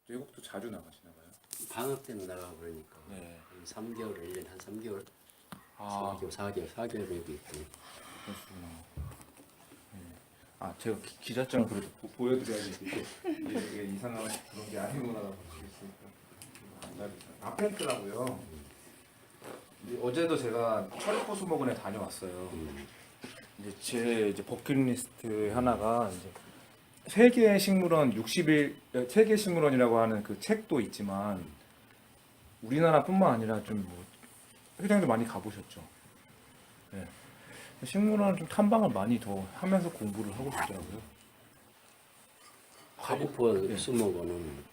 외국도 자주 나가시나 봐요. 방학 때는 나가고 그러니까 네. 3개월, 1년에 한 3개월, 아, 4개월 여기 있고. 그러시구나. 네. 아, 제가 기자증을 그래도 보여드려야지 이게 이상한 그런 게 아니구나 보시겠으니까. 아펜트라고요. 어제도 제가 철포수목원에 다녀왔어요. 이제 버킷리스트 하나가 이제 세계 식물원 60일 세계 식물원이라고 하는 그 책도 있지만 우리나라뿐만 아니라 좀뭐 회장도 많이 가보셨죠. 네. 식물원 좀 탐방을 많이 더 하면서 공부를 하고 싶더라고요. 칼리포 예. 수목원은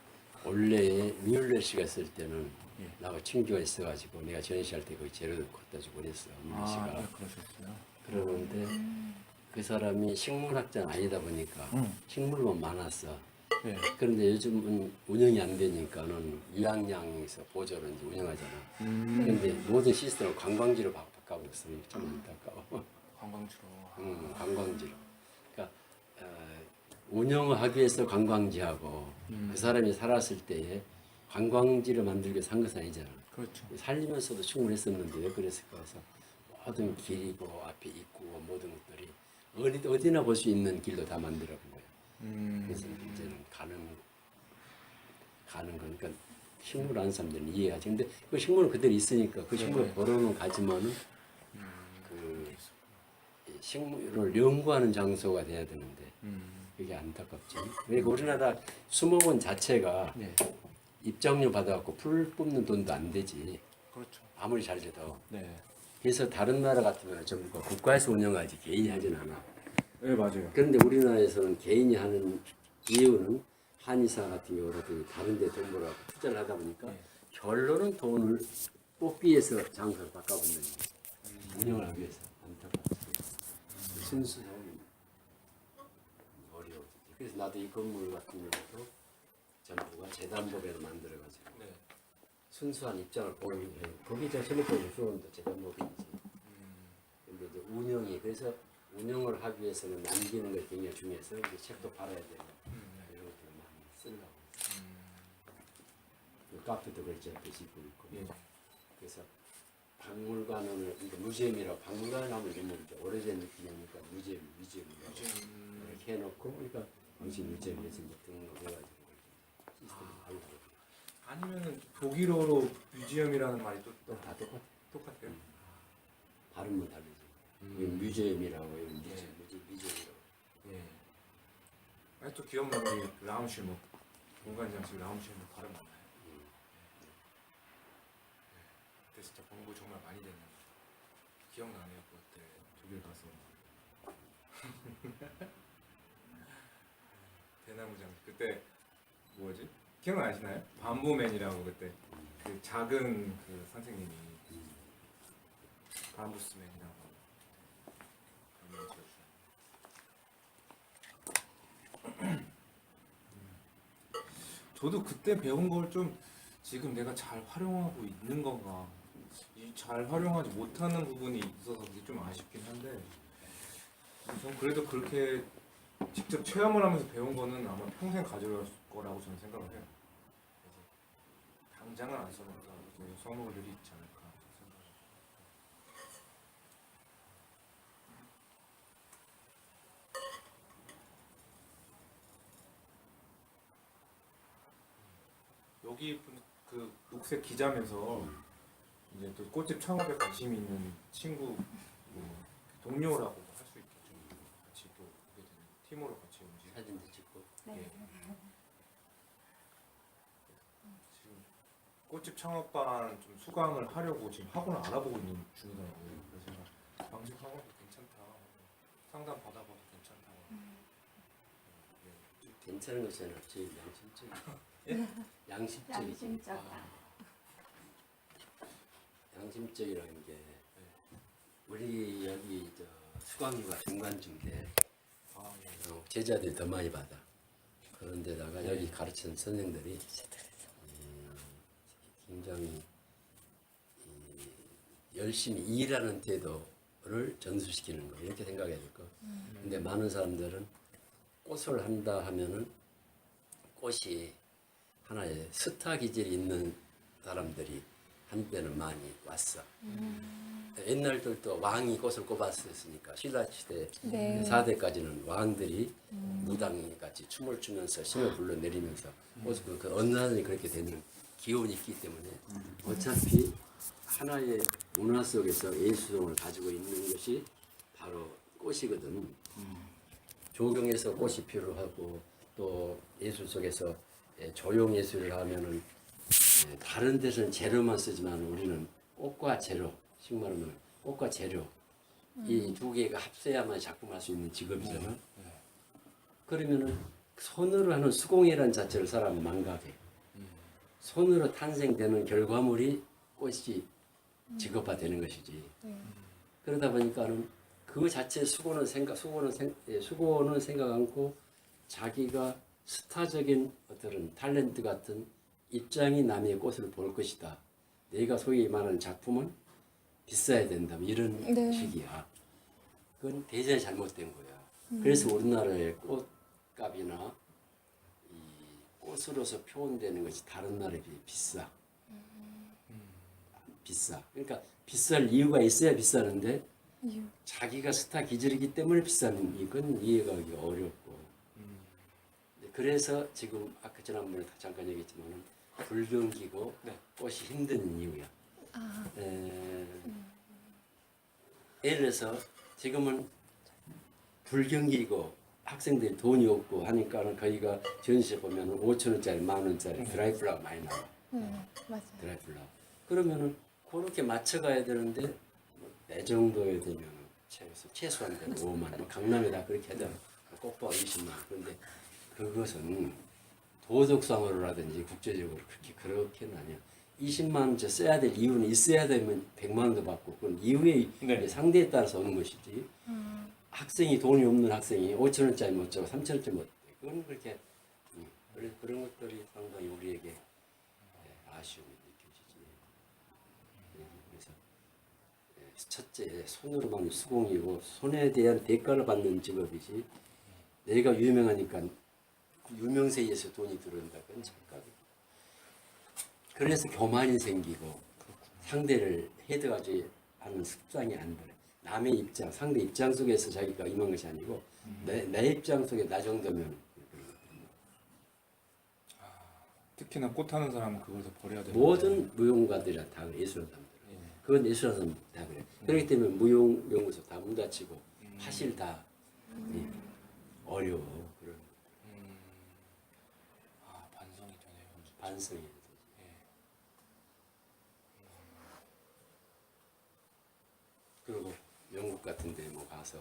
원래 뮬레 씨가 있을 때는 예. 나하고 친교가 있어가지고 내가 전시할 때 거기 재료도 갖다 주고 그랬어. 뮬레 씨가. 네, 그러셨어요. 그러는데 그 사람이 식물학자는 아니다 보니까 음. 식물만 많았어. 네. 그런데 요즘은 운영이 안 되니까는 유양량에서 보조로 이제 운영하잖아. 그런데 모든 시스템을 관광지로 바꿔버렸어. 참 안타까워. 관광지로. 관광지로. 그러니까 운영을 하기 위해서 관광지하고 그 사람이 살았을 때에 관광지를 만들기 위해서 한 것은 아니잖아. 그렇죠. 살리면서도 충분했었는데 왜 그랬을까 해서 모든 길이고 앞에 입구고 모든 것들이 어디나 볼 수 있는 길도 다 만들어 본 거예요. 그래서 이제는 가는 거니까 식물 하는 사람들은 이해하지. 근데 그 식물은 그대로 있으니까 그 식물을 네. 보러는 가지만은 그 식물을 연구하는 장소가 돼야 되는데 그게 안타깝지. 그리고 우리나라 수목원 자체가 네. 입장료 받아갖고 풀 뽑는 돈도 안 되지. 그렇죠. 아무리 잘 돼도. 네. 그래서 다른 나라 같으면 전부 국가에서 운영하지 개인이 하진 않아. 네, 맞아요. 그런데 우리나라에서는 개인이 하는 이유는 한의사 같은 경우라든지 다른 데 돈 벌어갖고 투자를 하다 보니까 네. 결론은 결론은 돈을 뽑기 위해서 장소를 바꿔본다는 거예요. 운영을 하기 위해서. 안타깝지. 순수한 어려워. 그래서 나도 이 건물 같은 경우도 전부가 재단법에서 만들어가지고 네. 순수한 입장을 보는 거예요. 거기 저 캘리포니아 수원도 재단법인지. 근데 이제 운영이 그래서 운영을 하기 위해서는 남기는 게 굉장히 중요해서 이제 책도 팔아야 되고 이런 것들을 많이 쓰려고. 카페도 그렇지 옆에 짓고 있고. 예. 그래서 박물관을 그러니까 무지엄이라고 박물관 하면 좀 모르죠. 오래된 느낌이니까 뮤지엄이라고 이렇게 해놓고 그러니까 뮤지엄에서 이제 등록해가지고 시스템이 알고 아니면은 독일어로 뮤지엄이라는 말이 다 똑같아. 똑같아요. 발음은 다르지. 이건 뮤지엄이라고 이건 뮤지엄이라고. 예. 아니 또 기억나는 게 라움실목 공간 장식 라움실목 발음 맞나요? 그때 진짜 공부 정말 많이 됐는데 기억나네요. 그때 독일 가서 대나무장 그때 뭐지? 기억나시나요? 밤부맨이라고 그때 그 작은 그 선생님이 밤부스맨이라고 강의 지어주셨어요. 저도 그때 배운 걸 좀 지금 내가 잘 활용하고 있는 건가 잘 활용하지 못하는 부분이 있어서 그게 좀 아쉽긴 한데 전 그래도 그렇게 직접 체험을 하면서 배운 거는 아마 평생 가져갈 거라고 저는 생각을 해요. 그래서 당장은 안 써먹더라도 써먹을 일이 있지 않을까 생각을 여기 그 녹색 기자면서 이제 또 꽃집 창업에 관심 있는 친구 뭐 동료라고 할 수 있겠죠. 같이 또 오게 되는 팀으로 같이 움직이고 사진도 찍고. 예. 지금 꽃집 창업반 좀 수강을 하려고 지금 학원을 알아보고 있는 중이더라고요. 그래서 제가 방식 학원도 괜찮다. 상담 받아봐도 괜찮다고. 예. 괜찮은 것이 아니라 제일 양심적. 예? 양심적이지. 양심적. 양심적이라는 게 우리 여기 저 수강료가 중간중인데 아, 예. 제자들이 더 많이 받아. 그런데다가 여기 가르치는 선생들이 굉장히 열심히 일하는 태도를 전수시키는 거 이렇게 생각해야 될 거. 근데 많은 사람들은 꽃을 한다 하면은 꽃이 하나의 스타 기질이 있는 사람들이 한때는 많이 왔어. 옛날들도 왕이 꽃을 꼽았으니까 신라시대 네. 4대까지는 왕들이 무당이 같이 춤을 추면서 신을 불러내리면서 꽃을 그 어느 날이 그렇게 되는 기운이 있기 때문에 어차피 하나의 문화 속에서 예술성을 가지고 있는 것이 바로 꽃이거든. 조경에서 꽃이 필요하고 또 예술 속에서 조형 예술을 하면은 다른 데서는 재료만 쓰지만 우리는 꽃과 재료, 식말하면 꽃과 재료 이 두 개가 합쳐야만 작품할 수 있는 직업이잖아. 그러면은 손으로 하는 수공예라는 자체를 사람은 망각해. 손으로 탄생되는 결과물이 꽃이 직업화되는 것이지. 그러다 보니까는 그 자체 수고는 생각 않고 자기가 스타적인 어떤 탤런트 같은 입장이 남의 꽃을 볼 것이다. 내가 소위 말하는 작품은 비싸야 된다. 뭐 이런 네. 식이야. 그건 대단히 잘못된 거야. 그래서 우리나라의 꽃값이나 이 꽃으로서 표현되는 것이 다른 나라에 비해 비싸. 비싸. 그러니까 비쌀 이유가 있어야 비싸는데 이유. 자기가 스타 기질이기 때문에 비싼 이건 이해가기 어렵고. 그래서 지금 아까 지난번에 잠깐 얘기했지만은 불경기고 꽃이 힘든 이유야. 예를 들어서 지금은 불경기고 학생들이 돈이 없고 하니까는 거기가 전시에 보면은 5,000원짜리, 10,000원짜리 드라이플라워 많이 나와. 맞아요. 드라이플라워. 그러면은 그렇게 맞춰가야 되는데 내 정도에 되면 최소한 5만 원. 강남에 다 그렇게 하잖아. 꽃보다 20만 원. 그런데 그것은 도덕상으로라든지 국제적으로 그렇게는 아니야. 20만 원째 써야 될 이유는 있어야 되면 100만 원도 받고 그건 이후에 상대에 따라서 오는 것이지. 학생이 돈이 없는 학생이 5,000원짜리 못 주고 3,000원짜리 못 줘. 그건 그렇게 그런 것들이 상당히 우리에게 아쉬움이 느껴지지. 그래서 첫째 손으로만 수공이고 손에 대한 대가를 받는 직업이지. 내가 유명하니까 유명세에서 돈이 들어온다. 그건 착각이야. 그래서 교만이 생기고 상대를 헤드하지 않는 습관이 안 들어. 남의 입장, 상대 입장 속에서 자기가 임한 것이 아니고 내 입장 속에 나 정도면 특히나 꽃하는 사람은 그걸 다 버려야 되는 모든 무용가들이라 다 그래. 예술하는 사람들. 그건 예술하는 사람 다 그래. 그렇기 때문에 무용 연구소 다 문 닫히고 사실 다 어려워. 그런 반성이 되네요. 반성이. 그리고 영국 같은 데 뭐 가서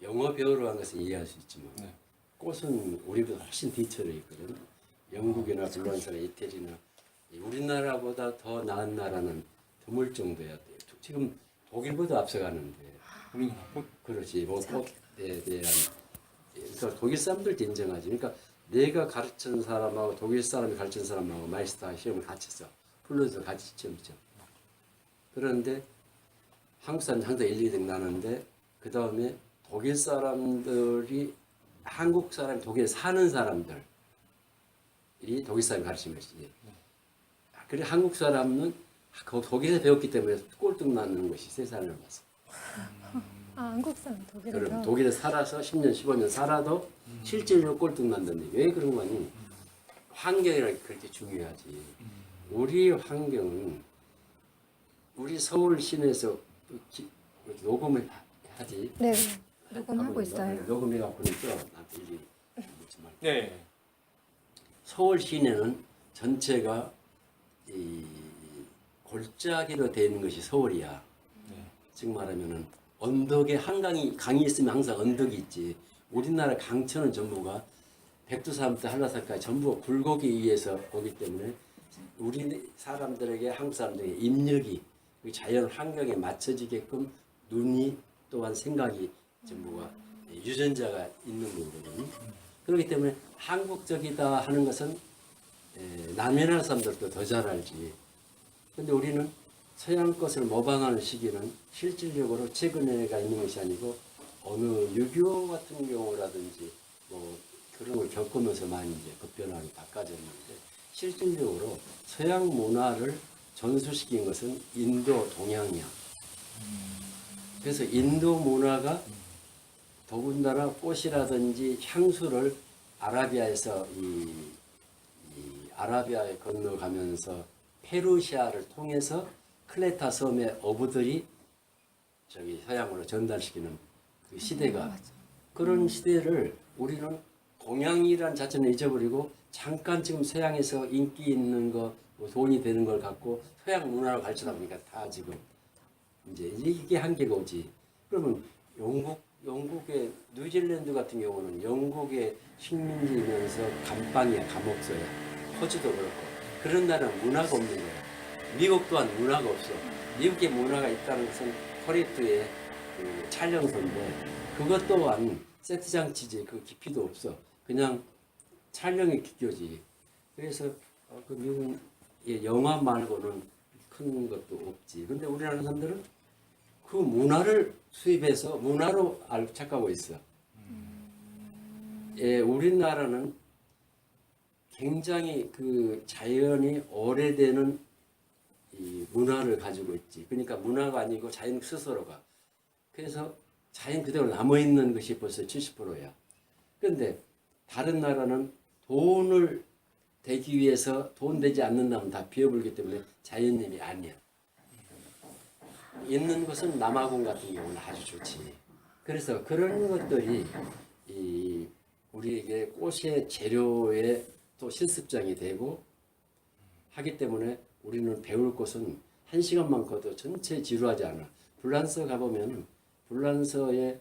영어 배우러 간 것은 이해할 수 있지만 꽃은 우리보다 훨씬 뒤처져 있거든. 영국이나 불란서나 이태리나 우리나라보다 더 나은 나라는 드물 정도야. 지금 독일보다 앞서가는데. 우리나라 꽃 그렇지. 뭐 꽃에 대한 그러니까 독일 사람들도 인정하지. 그러니까 내가 가르치는 사람하고 독일 사람이 가르치는 사람하고 마이스터 시험을 같이 써. 플러스 같이 시험 쳐. 그런데 한국 사람이 항상 1, 2등 나는데 그 다음에 독일 사람들이 한국 사람이 독일에 사는 사람들이 독일 사람이 가르치는 것이지. 그래 한국 사람은 독일에서 배웠기 때문에 꼴등 나는 것이 세상을 봤어. 한국 사람 독일에서. 그럼 독일에 살아서 10년, 15년 살아도 실질적으로 꼴등 난다는데 왜 그런 거니? 환경이라는 게 그렇게 중요하지. 우리 환경은 우리 서울 시내에서 녹음을 하지. 네. 녹음하고 있어요. 녹음해갖고 있어. 나한테 일일이 묻지 말고. 네. 서울 시내는 전체가 이 골짜기로 되어 있는 것이 서울이야. 즉 말하면은 언덕에 강이 있으면 항상 언덕이 있지. 우리나라 강천은 전부가 백두산부터 한라산까지 전부 굴곡에 의해서 오기 때문에 우리 사람들에게 한국 사람들에게 입력이 자연 환경에 맞춰지게끔 눈이 또한 생각이 전부가 유전자가 있는 거거든요. 그렇기 때문에 한국적이다 하는 것은 남의 나라 사람들도 더 잘 알지. 근데 우리는 서양 것을 모방하는 시기는 실질적으로 최근에가 있는 것이 아니고 어느 6.25 같은 경우라든지 뭐 그런 걸 겪으면서 많이 이제 급변하게 바꿔졌는데 실질적으로 서양 문화를 전수시킨 것은 인도 동양이야. 그래서 인도 문화가 더군다나 꽃이라든지 향수를 아라비아에서 이 아라비아에 건너가면서 페르시아를 통해서 클레타 섬의 어부들이 저기 서양으로 전달시키는 그 시대가 맞아. 그런 시대를 우리는 동양이란 자체는 잊어버리고 잠깐 지금 서양에서 인기 있는 거, 뭐 돈이 되는 걸 갖고 서양 문화를 가르치다 보니까 다 지금 이제 이게 한계가 오지. 그러면 영국의 뉴질랜드 같은 경우는 영국의 식민지면서 감방이야, 감옥소야. 호주도 그렇고 그런 나라는 문화가 없는 거야. 미국 또한 문화가 없어. 미국의 문화가 있다는 것은 헐리우드의 그 촬영소인데 그것 또한 세트 장치지 그 깊이도 없어. 그냥 촬영의 기교지. 그래서 그 미국 영화 말고는 큰 것도 없지. 근데 우리나라 사람들은 그 문화를 수입해서 문화로 착각하고 있어. 예, 우리나라는 굉장히 그 자연이 오래되는 이 문화를 가지고 있지. 그러니까 문화가 아니고 자연 스스로가. 그래서 자연 그대로 남아있는 것이 벌써 70%야. 그런데 다른 나라는 돈을 되기 위해서 돈 되지 않는다면 다 비워버리기 때문에 자연님이 아니야. 있는 것은 남아공 같은 경우는 아주 좋지. 그래서 그런 것들이 이 우리에게 꽃의 재료의 또 실습장이 되고 하기 때문에 우리는 배울 것은 한 시간만 커도 전체 지루하지 않아. 불란서 가보면 불란서의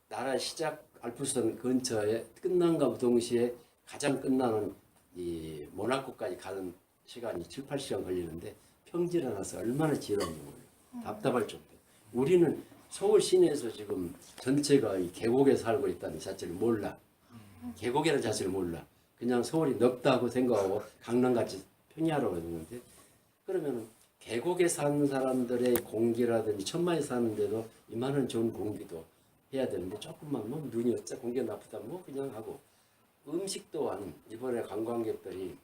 나라 시작 알프스선 근처에 끝난과 동시에 가장 끝나는 이 모나코까지 가는 시간이 7, 8시간 걸리는데 평지를 나서 얼마나 지루한지 몰라. 답답할 정도. 우리는 서울 시내에서 지금 전체가 이 계곡에 살고 있다는 자체를 몰라. 계곡이라는 자체를 몰라. 그냥 서울이 넓다고 생각하고 강남같이 평야로 있는데 그러면 계곡에 사는 사람들의 공기라든지 천마에 사는데도 이만한 좋은 공기도 해야 되는데 조금만 뭐 눈이 어쩌 공기가 나쁘다 뭐 그냥 하고 음식 또한 이번에 관광객들이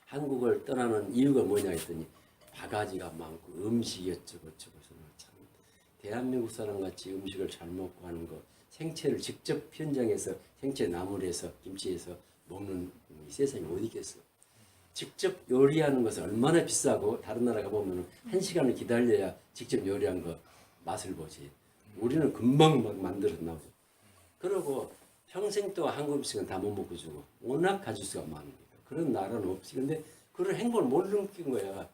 한국을 떠나는 이유가 뭐냐 했더니 바가지가 많고 음식이 어쩌고저쩌고 참 대한민국 사람 같이 음식을 잘 먹고 하는 거 생채를 직접 현장에서 생채 나물에서 김치에서 먹는 이 세상에 어디 있겠어. 직접 요리하는 것은 얼마나 비싸고 다른 나라 가보면 1시간을 기다려야 직접 요리한 거 맛을 보지. 우리는 금방 막 만들어서 나오고. 그러고 평생 또 한국 음식은 다 못 먹고 주고 워낙 가짓수가 많으니까 그런 나라는 없지. 근데 그런 행복을 못 느낀 거야.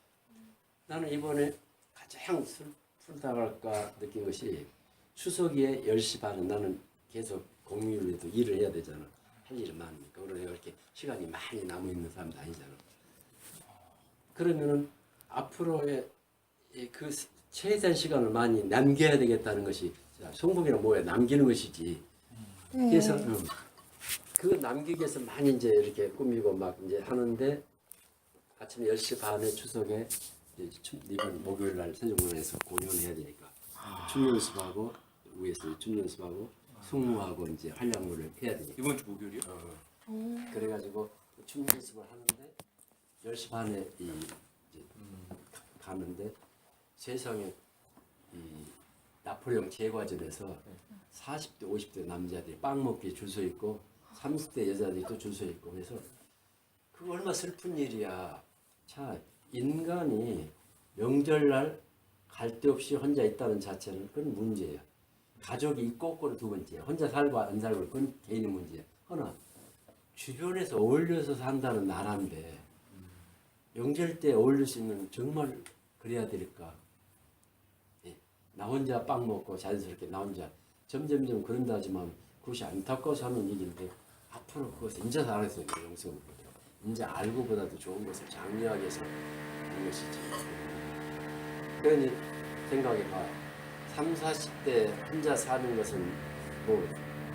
나는 이번에 가장 슬프다랄까 느낀 것이 추석에 10시 반에 나는 계속 공휴일에도 일을 해야 되잖아. 할 일이 많으니까. 그러니까 이렇게 시간이 많이 남아있는 사람도 아니잖아. 그러면은 앞으로의 그 최대한 시간을 많이 남겨야 되겠다는 것이 성공이란 뭐야? 남기는 것이지. 그래서 그 남기기 위해서 많이 이제 이렇게 꾸미고 막 이제 하는데 아침 10시 반에 추석에 이번 목요일 날 세종문화에서 공연을 해야 되니까 춤 연습하고 위에서 춤 연습하고 승무하고 이제 활약물을 해야 되니까 이번 주 목요일이요? 그래가지고 춤 연습을 하는데 10시 반에 이제 가는데 세상에 이 나폴레옹 제과점에서 40대 50대 남자들이 빵 먹기 줄 서 있고 30대 여자들이 또 줄 서 있고 그래서 그거 얼마나 슬픈 일이야. 자 인간이 명절날 갈 데 없이 혼자 있다는 자체는 그건 문제야. 가족이 있고 없고는 두 번째야. 혼자 살고 안 살고 그건 개인의 문제야. 허나 주변에서 어울려서 산다는 나라인데 명절 때 어울릴 수 있는 정말 그래야 될까? 예. 나 혼자 빵 먹고 자연스럽게 나 혼자 점점점 그런다 하지만 그것이 안타까워서 하는 얘기인데 앞으로 그것을 인제 알았어요. 영성을 인제 알고보다도 좋은 것을 장려하기 위해서 하는 것이 참 그러니 생각해봐. 3, 40대 혼자 사는 것은 뭐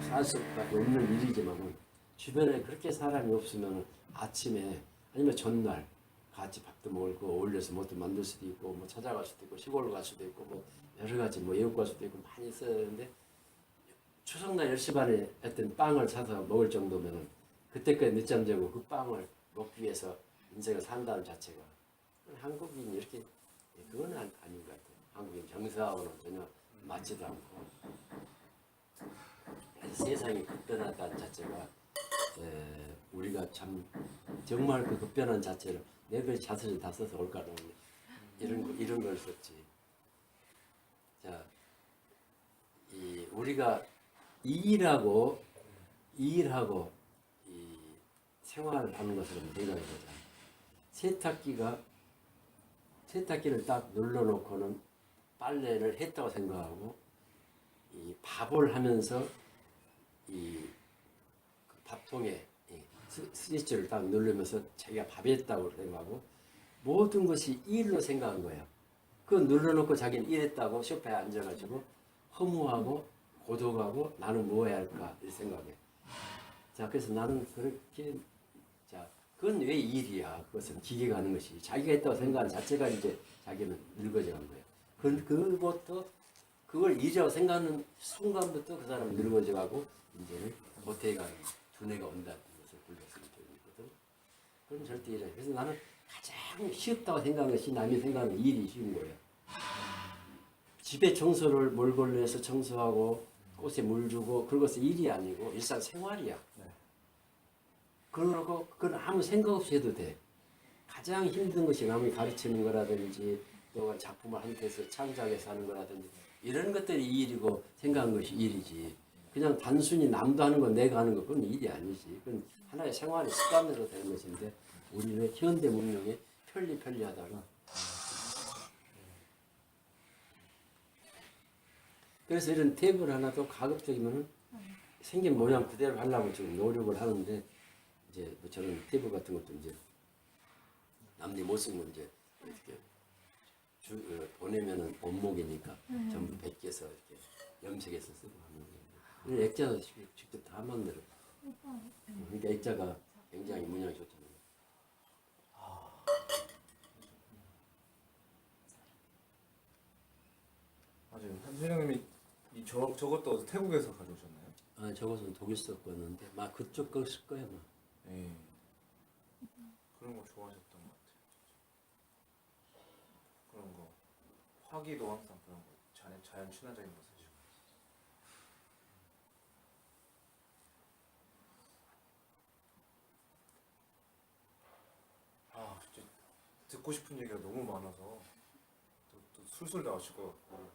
살 수밖에 없는 일이지만 주변에 그렇게 사람이 없으면 아침에 아니면 전날 같이 밥도 먹고 어울려서 뭐도 만들 수도 있고 뭐 찾아갈 수도 있고 시골 갈 수도 있고 뭐 여러 가지 뭐 외국 갈 수도 있고 많이 있어야 되는데 추석날 10시 반에 하여튼 빵을 사서 먹을 정도면은 그때까지 늦잠 자고 그 빵을 먹기 위해서 인생을 산다는 자체가 한국인이 이렇게 그건 아닌 것 같아요. 한국인 정서하고는 전혀 맞지도 않고 세상이 급변하다는 자체가 우리가 참 정말 그 급변한 자체를 내가 자세를 다 써서 올까 이런 걸 썼지. 자, 우리가 이 일하고 이 생활을 하는 것으로 생각해 보자. 세탁기를 딱 눌러놓고는 빨래를 했다고 생각하고 이 밥을 하면서 그 밥통에 스위치를 딱 누르면서 자기가 밥했다고 생각하고 모든 것이 일로 생각한 거야. 그거 눌러놓고 자기는 일했다고 소파에 앉아가지고 허무하고 고독하고 나는 뭐 해야 할까 이 생각해. 자, 그래서 나는 그렇게 자, 그건 왜 일이야? 그것은 기계가 하는 것이 자기가 했다고 생각하는 자체가 이제 자기는 늙어져 간 거예요. 그것부터 그걸 일이라고 생각하는 순간부터 그 사람은 늙어져 가고 이제는 모태가 두뇌가 온다는 것을 불렀을 때거든. 그럼 절대 일이야. 그래서 나는 가장 쉬웠다고 생각하는 것이 남이 생각하는 일이 쉬운 거예요. 집에 청소를 몰골로 해서 청소하고 꽃에 물 주고 그것은 일이 아니고 일상생활이야. 그러고 그건 아무 생각 없이 해도 돼. 가장 힘든 것이 남을 가르치는 거라든지 또 작품을 한테서 창작해서 하는 거라든지 이런 것들이 일이고 생각한 것이 일이지. 그냥 단순히 남도 하는 거 내가 하는 거 그건 일이 아니지. 그건 하나의 생활의 습관으로 되는 것인데 우리는 현대 문명에 편리하다가 그래서 이런 테이블 하나도 가급적이면 생긴 모양 그대로 하려고 지금 노력을 하는데 이제 뭐 저런 테이블 같은 것도 이제 남들 못 쓰면 이제 이렇게 보내면은 원목이니까 전부 베껴서 이렇게 염색해서 쓰고 하는 거예요. 액자도 직접 다 만들어. 그러니까 액자가 굉장히 문양이 좋잖아요. 맞아요. 회장님이 저것도 어디 태국에서 가져오셨나요? 아, 저것은 독일 썼었는데 막 그쪽 거 쓸 거야 뭐. 네. 그런 거 좋아하셨던 것 같아요. 그런 거 화기도 항상 그런 거 자연 친화적인 거 쓰시고. 아 진짜 듣고 싶은 얘기가 너무 많아서 또 술술 나오실 것 같고.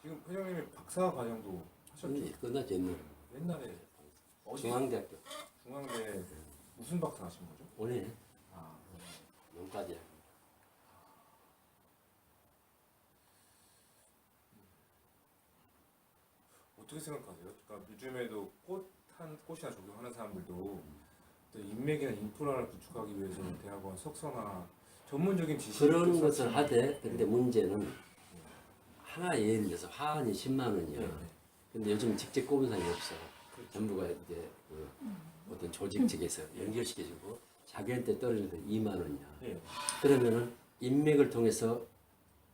지금 회장님이 박사 과정도 하셨죠? 끝나지 옛날에. 옛날에 어디 중앙대학교. 중앙대 무슨 박사 하신 거죠? 올해 아, 용까지야. 어떻게 생각하세요? 그러니까 요즘에도 꽃이나 조경하는 사람들도 또 인맥이나 인프라를 구축하기 위해서는 대학원 석사나 전문적인 지식을 그런 또 것을 쌓지- 하되 근데 문제는 하나 예를 들어서 화환이 10만 원이야. 네. 근데 요즘 직접 꼽은 사람이 없어. 전부가 이제 그 어떤 조직 측에서 연결시켜주고 자기한테 떨어지는 2만 원이야. 네. 그러면은 인맥을 통해서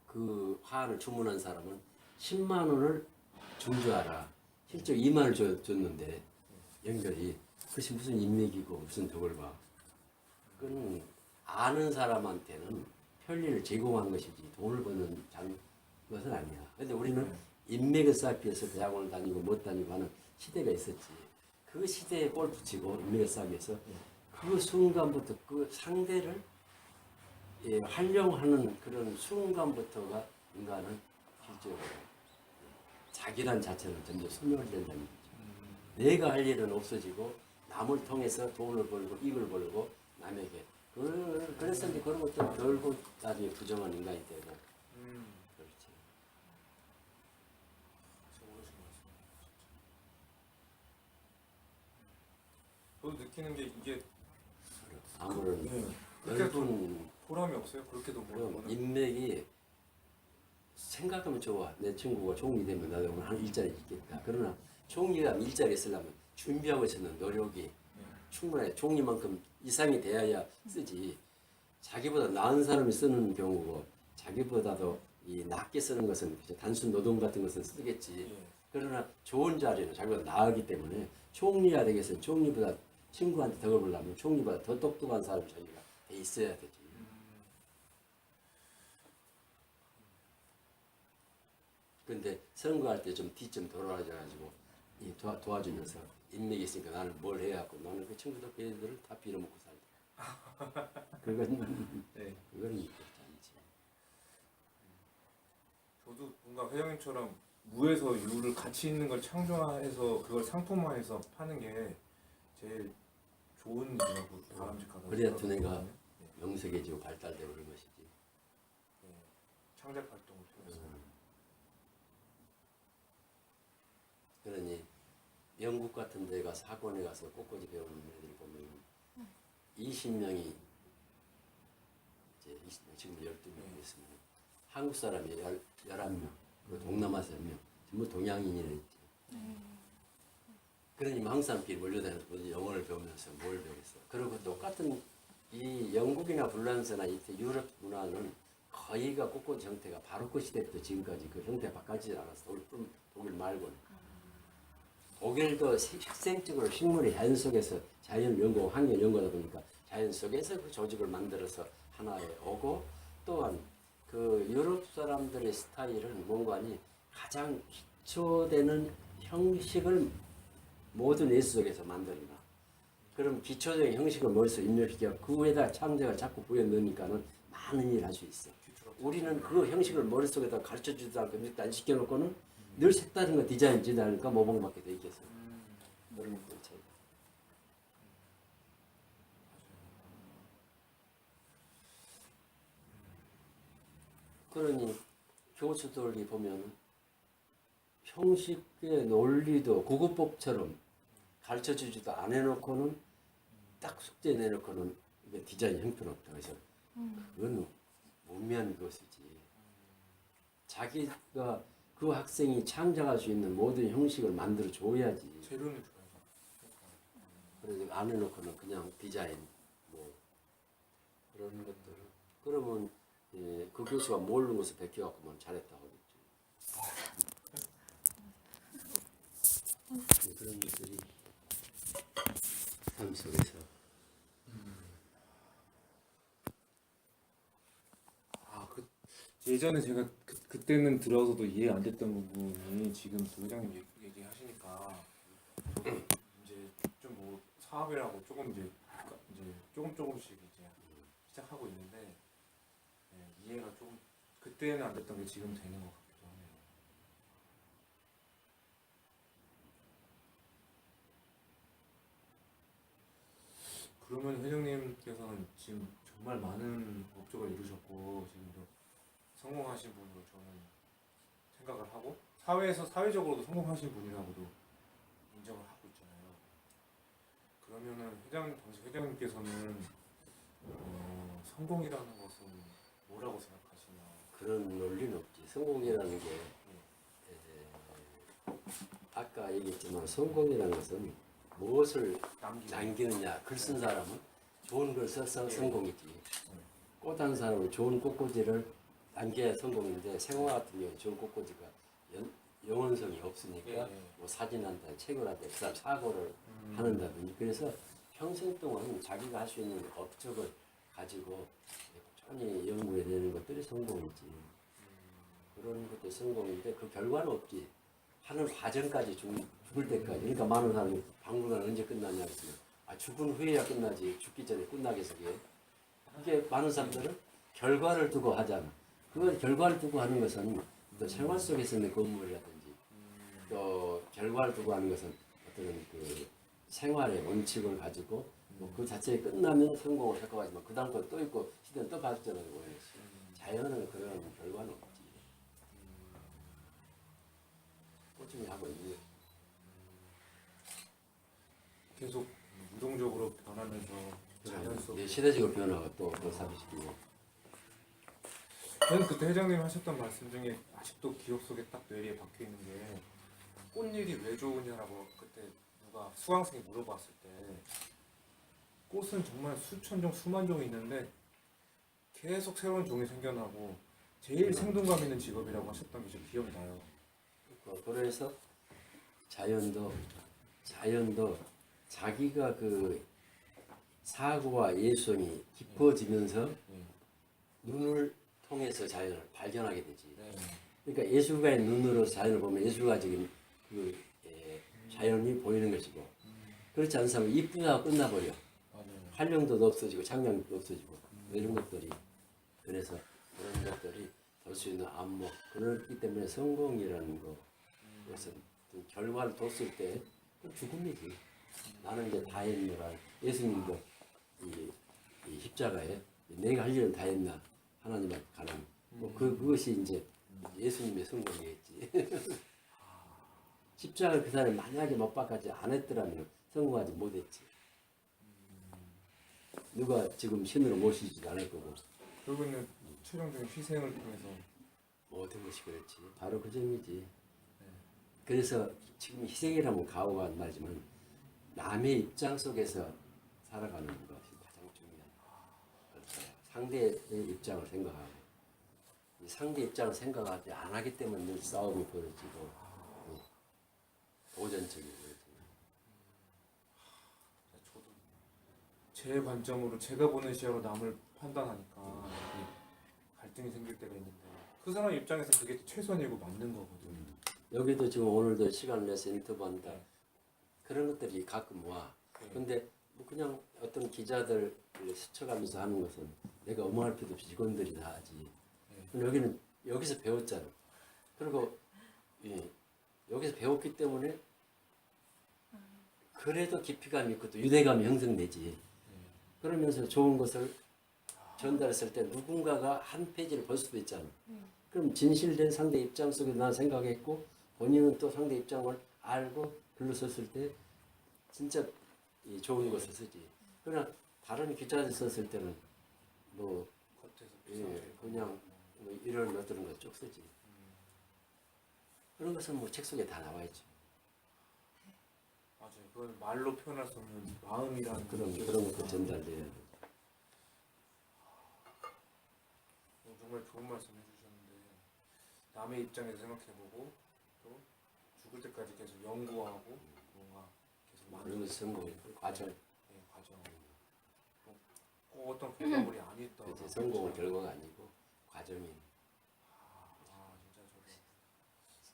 그 화환을 주문한 사람은 10만 원을 준 줄 알아. 실제 2만 원을 줬는데 연결이 그것이 무슨 인맥이고 무슨 덕을 봐. 그건 아는 사람한테는 편리를 제공한 것이지 돈을 버는 것은 아니야. 근데 우리는 인맥을 쌓기 위해서 대학원을 다니고 못 다니고 하는 시대가 있었지. 그 시대에 골프 치고 인맥을 쌓기 위해서 그 순간부터 그 상대를 활용하는 그런 순간부터가 인간은 실제로 자기란 자체는 전부 소멸된다는 거죠. 내가 할 일은 없어지고 남을 통해서 돈을 벌고 이익을 벌고 남에게 그래서 이제 그런 것들 결국 나중에 부정한 인간이 되고 그렇지. 모르신 것 같습니다. 저도 느끼는 게 이게 아무런 그렇게 돈 넓은 보람이 없어요. 그렇게 돈 버는 그런 거는. 인맥이 생각하면 좋아. 내 친구가 총리 되면 나도 오늘 한 일자리 있겠다. 그러나 총리가 일자리 쓰려면 준비하고 있는 노력이 충분해. 총리만큼 이상이 돼야 쓰지. 자기보다 나은 사람이 쓰는 경우고 자기보다도 이 낮게 쓰는 것은 단순 노동 같은 것은 쓰겠지. 예. 그러나 좋은 자리는 자기보다 나으기 때문에 총리가 되겠어요. 총리보다 친구한테 덕을 보려면 총리보다 더 똑똑한 사람이 자기가 돼 있어야 되지. 근데 선거할 때 좀 뒤좀 돌아가져가지고 이 도와주면서 인맥이 있으니까 나는 뭘 해야 하고 나는 그 친구들 걔들을 다 빌어먹고 살더라. 그건 네. 그건 아니지. 저도 뭔가 회장님처럼 무에서 유를 가치 있는 걸 창조해서 그걸 상품화해서 파는 게 제일 좋은 일이라고 바람직하다고 그래야 생각하거든요. 두뇌가 명색해지고 발달되고 그런 것이지. 네. 창작 활동을 통해서. 그러니 영국 같은 데 가서 학원에 가서 꽃꽂이 배우는 애들 보면 20명이 이제 20명, 지금 12명 있으면 한국 사람이 11명, 그리고 동남아에서 1명, 전부 동양인이라 했지. 그러니 한국 사람끼리 몰려다니면서 영어를 배우면서 뭘 배우겠어. 그리고 똑같은 이 영국이나 불란서나 이때 유럽 문화는 거의가 꽃꽂이 형태가 바로크 시대부터 지금까지 그 형태 바뀌지 않았어. 독일 말고는. 독일도 식생적으로 식물의 자연 속에서 자연 연구, 환경 연구하다 보니까 자연 속에서 그 조직을 만들어서 하나에 오고 또한 그 유럽 사람들의 스타일은 뭔가니 가장 기초되는 형식을 모든 예술 속에서 만든다. 그럼 기초적인 형식을 머릿속에 입력시켜 그 위에다 창작을 자꾸 부여 넣으니까는 많은 일을 할 수 있어. 우리는 그 형식을 머릿속에다 가르쳐주지도 않고 입력도 안 시켜놓고는 늘 색다른 거 디자인 지다니까 모범밖에 돼 있겠어. 그런 것들 참. 그러니 교수들이 보면 형식의 논리도 구구법처럼 가르쳐주지도 안 해놓고는 딱 숙제 내놓고는 이게 디자인 형편없다. 그래서 그건 무미한 것이지. 자기가 그 학생이 창작할 수 있는 모든 형식을 만들어 줘야지. 재료는 줘야죠. 그래서 안 해놓고는 그냥 디자인 뭐 그런 것들을 그러면 그 교수가 모르는 것을 베껴갖고만 잘했다 하겠지. 그런 것들이 삶 속에서 예전에 제가 그때는 들어서도 이해 안 됐던 부분이 지금 도 회장님 얘기하시니까 저도 이제 좀 뭐 사업이라고 조금 이제 조금씩 이제 시작하고 있는데 이해가 조금 그때는 안 됐던 게 지금 되는 것 같기도 하네요. 그러면 회장님께서는 지금 정말 많은 목적을 이루셨고 지금도 성공하신 분으로 저는 생각을 하고 사회적으로도 성공하신 분이라고도 인정을 하고 있잖아요. 그러면은 당시 회장님께서는 성공이라는 것은 뭐라고 생각하시나? 그런 논리는 없지. 성공이라는 게 아까 얘기했지만 성공이라는 것은 무엇을 남기느냐. 글 쓴 사람은 좋은 글 써서 성공이지. 꽃 한 사람은 좋은 꽃꽂이를 남겨야 성공인데 생화 같은 경우는 좋은 꽃꽂이가 영원성이 없으니까 뭐 사진 한다, 책을 한다, 그 사람 사고를 하는다든지 그래서 평생 동안 자기가 할 수 있는 업적을 가지고 꾸준히 연구해내는 것들이 성공이지. 그런 것도 성공인데 그 결과는 없지. 하는 과정까지 죽을 때까지. 그러니까 많은 사람이 박물관 언제 끝나냐 했으면 죽은 후에야 끝나지 죽기 전에 끝나겠어게. 이게 많은 사람들은 결과를 두고 하잖아. 그 결과를 두고 하는 것은 또 생활 속에서 있는 건물이라든지 또 결과를 두고 하는 것은 어떤 그 생활의 원칙을 가지고 뭐 그 자체에 끝나면 성공을 할 것 같지만 그 다음 거 또 있고 시대는 또 발전하고 자연은 그런 결과는 없지. 꾸준히 하고 있는 계속 유동적으로 변하면서 자연 속에 시대적으로 변화가 또 삽입시키고. 저는 그때 회장님 하셨던 말씀 중에 아직도 기억 속에 딱 뇌리에 박혀 있는 게 꽃일이 왜 좋으냐라고 그때 누가 수강생이 물어봤을 때 꽃은 정말 수천 종 수만 종이 있는데 계속 새로운 종이 생겨나고 제일 생동감 있는 직업이라고 하셨던 게 좀 기억이 나요. 그래서 자연도 자기가 그 사고와 예술이 깊어지면서 네. 눈을 통해서 자연을 발견하게 되지. 네. 그러니까 예술가의 눈으로 자연을 보면 예술가적인 그 자연이 보이는 것이고, 그렇지 않은 사람은 이쁘다고 끝나버려. 맞아요. 활용도도 없어지고 창량도 없어지고 이런 것들이, 그래서 그런 것들이 볼 수 있는 안목, 그렇기 때문에 성공이라는 것은 결과를 뒀을 때 죽음이지. 나는 이제 다 했노라. 예수님도 이 십자가에 내가 할 일은 다 했나 하나님한테 가는 그것이 이제 예수님의 성공이겠지. 십자가 그 사람이 만약에 못 박아지 안 했더라면 성공하지 못했지. 누가 지금 신으로 모시지도 않을 거고. 결국에는 최종적인 희생을 통해서 모든 것이 그렇지. 바로 그 점이지. 그래서 지금 희생이라면 가오가 한 말이지만 남의 입장 속에서 살아가는 것이 가장 중요한 거예요. 상대의 입장을 생각하고, 이 상대 입장을 생각하지 안 하기 때문에 늘 싸움이 벌어지고 도전적이고 그렇죠. 저도 제 관점으로 제가 보는 시야로 남을 판단하니까 이게 갈등이 생길 때가 있는데 그 사람 입장에서 그게 최선이고 맞는 거거든요. 여기도 지금 오늘도 시간을 내서 인터뷰한다. 그런 것들이 가끔 와. 근데 뭐 그냥 어떤 기자들 스쳐가면서 하는 것은 내가 엄할 필요 없이 직원들이 다 하지. 근데 여기는 여기서 배웠잖아. 그리고 여기서 배웠기 때문에 그래도 깊이감이 있고 또 유대감이 형성되지. 그러면서 좋은 것을 전달했을 때 누군가가 한 페이지를 볼 수도 있잖아. 그럼 진실된 상대 입장 속에 난 생각했고 본인은 또 상대 입장을 알고 글로 썼을 때 진짜 이 좋은 것을 쓰지. 그러나 다른 기자들 썼을 때는 뭐 그냥 뭐 이런 어떤 걸 쭉 쓰지. 그런 것은 뭐 책 속에 다 나와 있죠. 맞아요. 그건 말로 표현할 수 없는 마음이라는 그런 것도 전달돼야 돼. 정말 좋은 말씀 해주셨는데 남의 입장에서 생각해보고 또 죽을 때까지 계속 연구하고 뭔가 계속 그런 것이 성공 과정. 과정 꼭 어떤 결과물이 아니었다. 그치, 성공은 결과가 아니고 과정이. 진짜 저도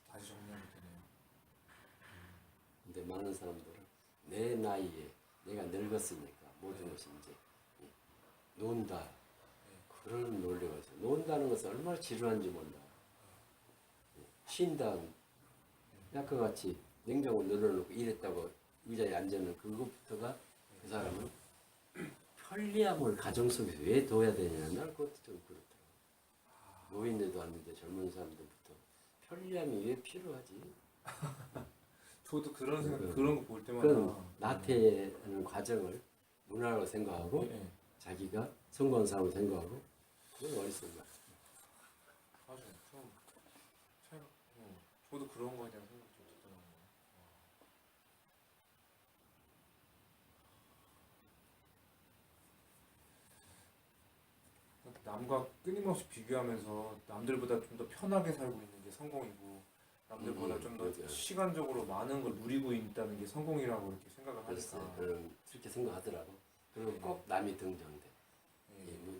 다시 정리하게 되네요. 근데 많은 사람들은 내 나이에 내가 늙었으니까 모든 것이 이제 논다. 그런 논리가 있어요. 논다는 것은 얼마나 지루한지 몰라. 쉰다. 약과 같이 냉장고 늘어놓고 일했다고 의자에 앉아있는 그것부터가 그 사람은 편리함을 가정 속에서 왜 둬야 되냐. 난 그것도 좀 그렇더라고. 노인들도 아닌데 젊은 사람들부터 편리함이 왜 필요하지? 저도 그런 생각 그런 거 볼 때마다 그건 나태하는 과정을 문화라고 생각하고 자기가 성공한 사람을 생각하고 그건 어리석은 거야. 맞아요. 저도 그런 거에 대한 생각이 좀 들더라고요. 남과 끊임없이 비교하면서 남들보다 좀 더 편하게 살고 있는 게 성공이고 남들보다 좀 더 맞아요. 시간적으로 많은 걸 누리고 있다는 게 성공이라고 이렇게 생각을 글쎄, 하니까 그렇게 생각하더라고. 그리고 꼭 남이 등장돼.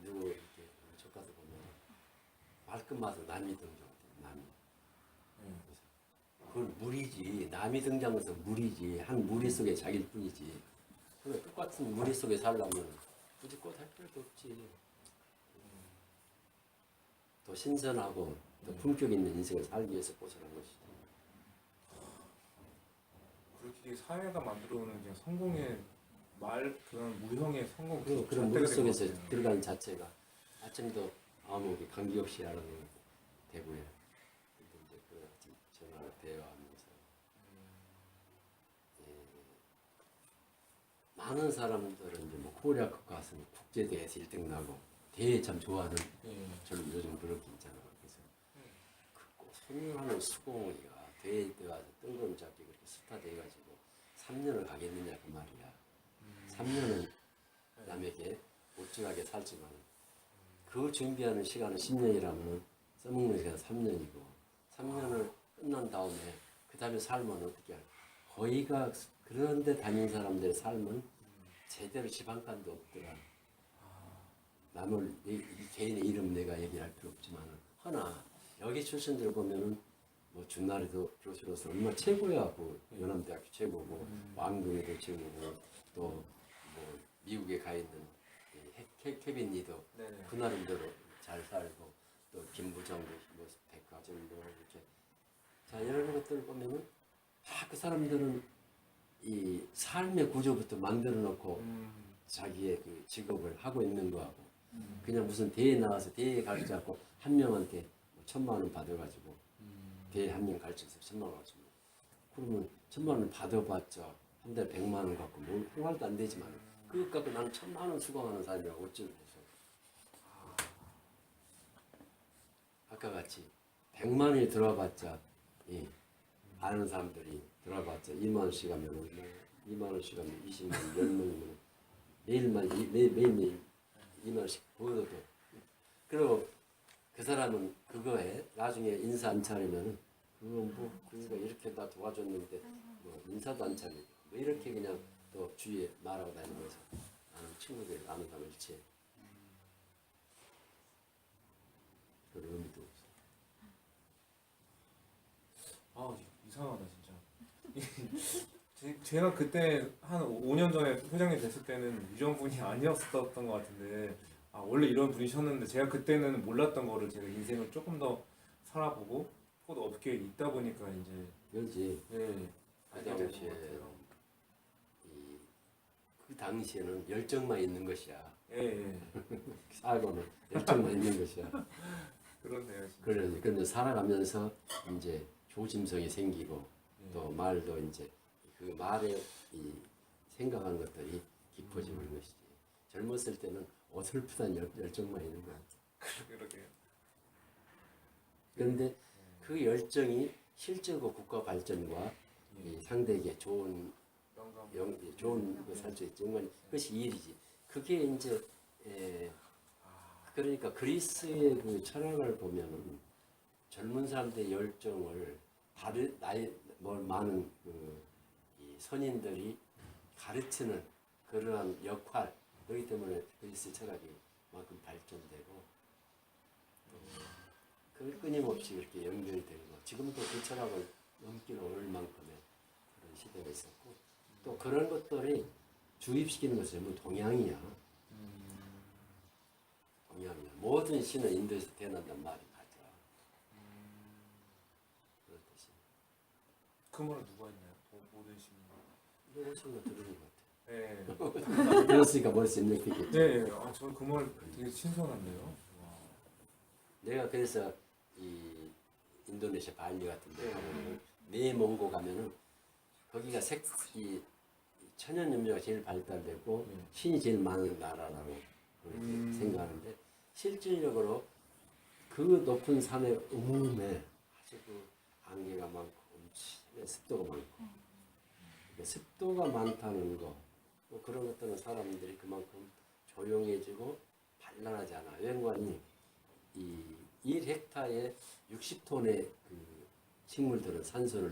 누구 이렇게 조카들 보면 말끝마다 남이 등장돼. 남이. 그건 무리지. 남이 등장해서 무리지. 한 무리 속에 자기일 뿐이지. 그래, 똑같은 무리 속에 살려면 굳이 꽃 할 필요도 없지. 더 신선하고 더 품격 있는 인생을 살기 위해서 꽃을 한 것이지. 그렇게 사회가 만들어오는 그냥 성공의 그런 무형의 성공 그런 잣대가 무리 된 속에서 것 같아요. 들어가는 자체가 아침도 아무 감기 없이 하는 대구에 근데 이제 그 전화를 대화하면서 많은 사람들은 이제 뭐 코리아 컵 가서 국제대회에서 1등 나고 대회 참 좋아하는 저는 요즘 그렇게 있잖아. 그래서 그 손님하는 수공이가 대회에 와서 뜬금 잡기 그렇게 스타 돼가지고 3년을 가겠느냐 그 말이야. 3년은 남에게 못지하게 살지만 그 준비하는 시간은 10년이라면 써먹는 시간은 3년이고 3년을 끝난 다음에 그 다음에 살면 어떻게 할까? 거기가 그런데 다닌 사람들의 삶은 제대로 지방간도 없더라. 남을 이 개인의 이름 내가 얘기할 필요 없지만 허나 여기 출신들 보면은 뭐 준나리도 교수로서 얼마나 최고야. 그 연암대학교 최고고 왕궁에도 최고고 또 뭐 미국에 가 있는 케빈 리도 네네. 그 나름대로 잘 살고 또 김부정 뭐 백화점 뭐 이렇게 자 이런 것들 보면은 다 그 사람들은 이 삶의 구조부터 만들어 놓고 자기의 그 직업을 하고 있는 거하고 그냥 무슨 대회 나가서 대회 가르쳐 갖고 한 명한테 뭐 1,000만 원 받아가지고 대회 한 명 가르쳐서 1,000만 원 가지고 그러면 1,000만 원 받아봤자 한 달에 100만 원 갖고 뭐 생활도 안 되지만 그것 갖고 나는 1,000만 원 수강하는 사람이라고 어쩌면 해서 아까 같이 100만 원이 들어와봤자 예, 아는 사람들이 들어와봤자 2만 원씩 하면 얼마 2만 원씩 하면 20만 원, 10명이면 매일매일 2만 원씩 보여도 그리고 그 사람은 그거에 나중에 인사 안 차리면은 그거 뭐 그러니까 이렇게 다 도와줬는데 뭐 인사도 안 차리고 뭐 이렇게 그냥 또 주위에 말하고 다니면서 나는 친구들 아는 사람 일체 그런 의미도 없어. 아 이상하다 진짜. 제가 그때 한 5년 전에 회장님 됐을 때는 이런 분이 아니었었던 것 같은데 아 원래 이런 분이셨는데 제가 그때는 몰랐던 거를 제가 인생을 조금 더 살아보고 또 업계에 있다 보니까 이제 그렇지. 예 그 알게 되는 것 당시에 같아요. 그 당시에는 열정만 있는 것이야. 예 살고는 열정만 있는 것이야. 그렇네요 진짜. 그런데 살아가면서 이제 조심성이 생기고 예. 또 말도 이제 그 말에 이 생각하는 것들이 깊어지는 것이지. 젊었을 때는 어설프단 열정만 있는 거야. 그러게요. 그런데 그 열정이 실제로 국가 발전과 이 상대에게 좋은 영감. 좋은 거 살 수 있지만 그것이 일이지. 그게 이제 그러니까 그리스의 그 철학을 보면은 젊은 사람들의 열정을 다른 나이 뭐 많은 이 선인들이 가르치는 그러한 역할 그렇기 때문에 그리스 철학이 만큼 발전되고 그 끊임없이 이렇게 연결이 되고 지금도 그 철학을 넘기는 어려울 만큼의 그런 시대가 있었고 또 그런 것들이 주입시키는 것은 전부 동양이야. 동양이야. 모든 신은 인도에서 태어난단 말이 맞아. 그런 뜻이. 그 말은 누가 했나요? 모든 시민. 이런 식으로 들은 것 예. 같아. 들었으니까 머릿속에 넣겠지. 네, 아, 저는 그 말 되게 신선한데요. 와. 내가 그래서 이 인도네시아 발리 같은 데 가면은 내몽고 가면은 거기가 이 천연 염료가 제일 발달되고 신이 제일 많은 나라라고 그렇게 생각하는데 실질적으로 그 높은 산의 우음에 아주 그 안개가 많고 엄청난 습도가 많고 그러니까 습도가 많다는 거 뭐 그런 것들은 사람들이 그만큼 조용해지고 발랄하지 않아. 연관이 이 1헥타에 60톤의 그 식물들은 산소를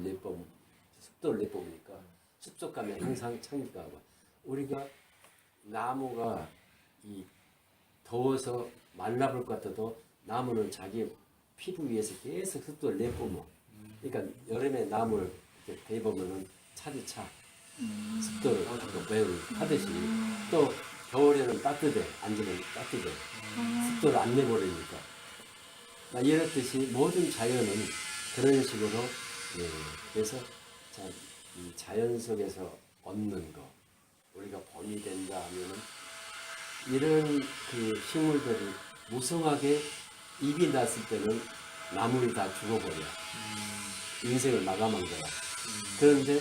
습도를 내뿜으니까 습속감에 항상 창기가 하고 우리가 나무가 이 더워서 말라볼 것 같아도 나무는 자기 피부 위에서 계속 습도를 내뿜어. 그러니까 여름에 나무를 이렇게 대보면은 차디차 습도를 또 매우 하듯이 또 겨울에는 따뜻해 앉으면 따뜻해 습도를 안 내버리니까 이렇듯이 모든 자연은 그런 식으로 그래서 참 이 자연 속에서 얻는 거 우리가 봄이 된다 하면은 이런 그 식물들이 무성하게 잎이 났을 때는 나물이 다 죽어버려 인생을 마감한 거야. 그런데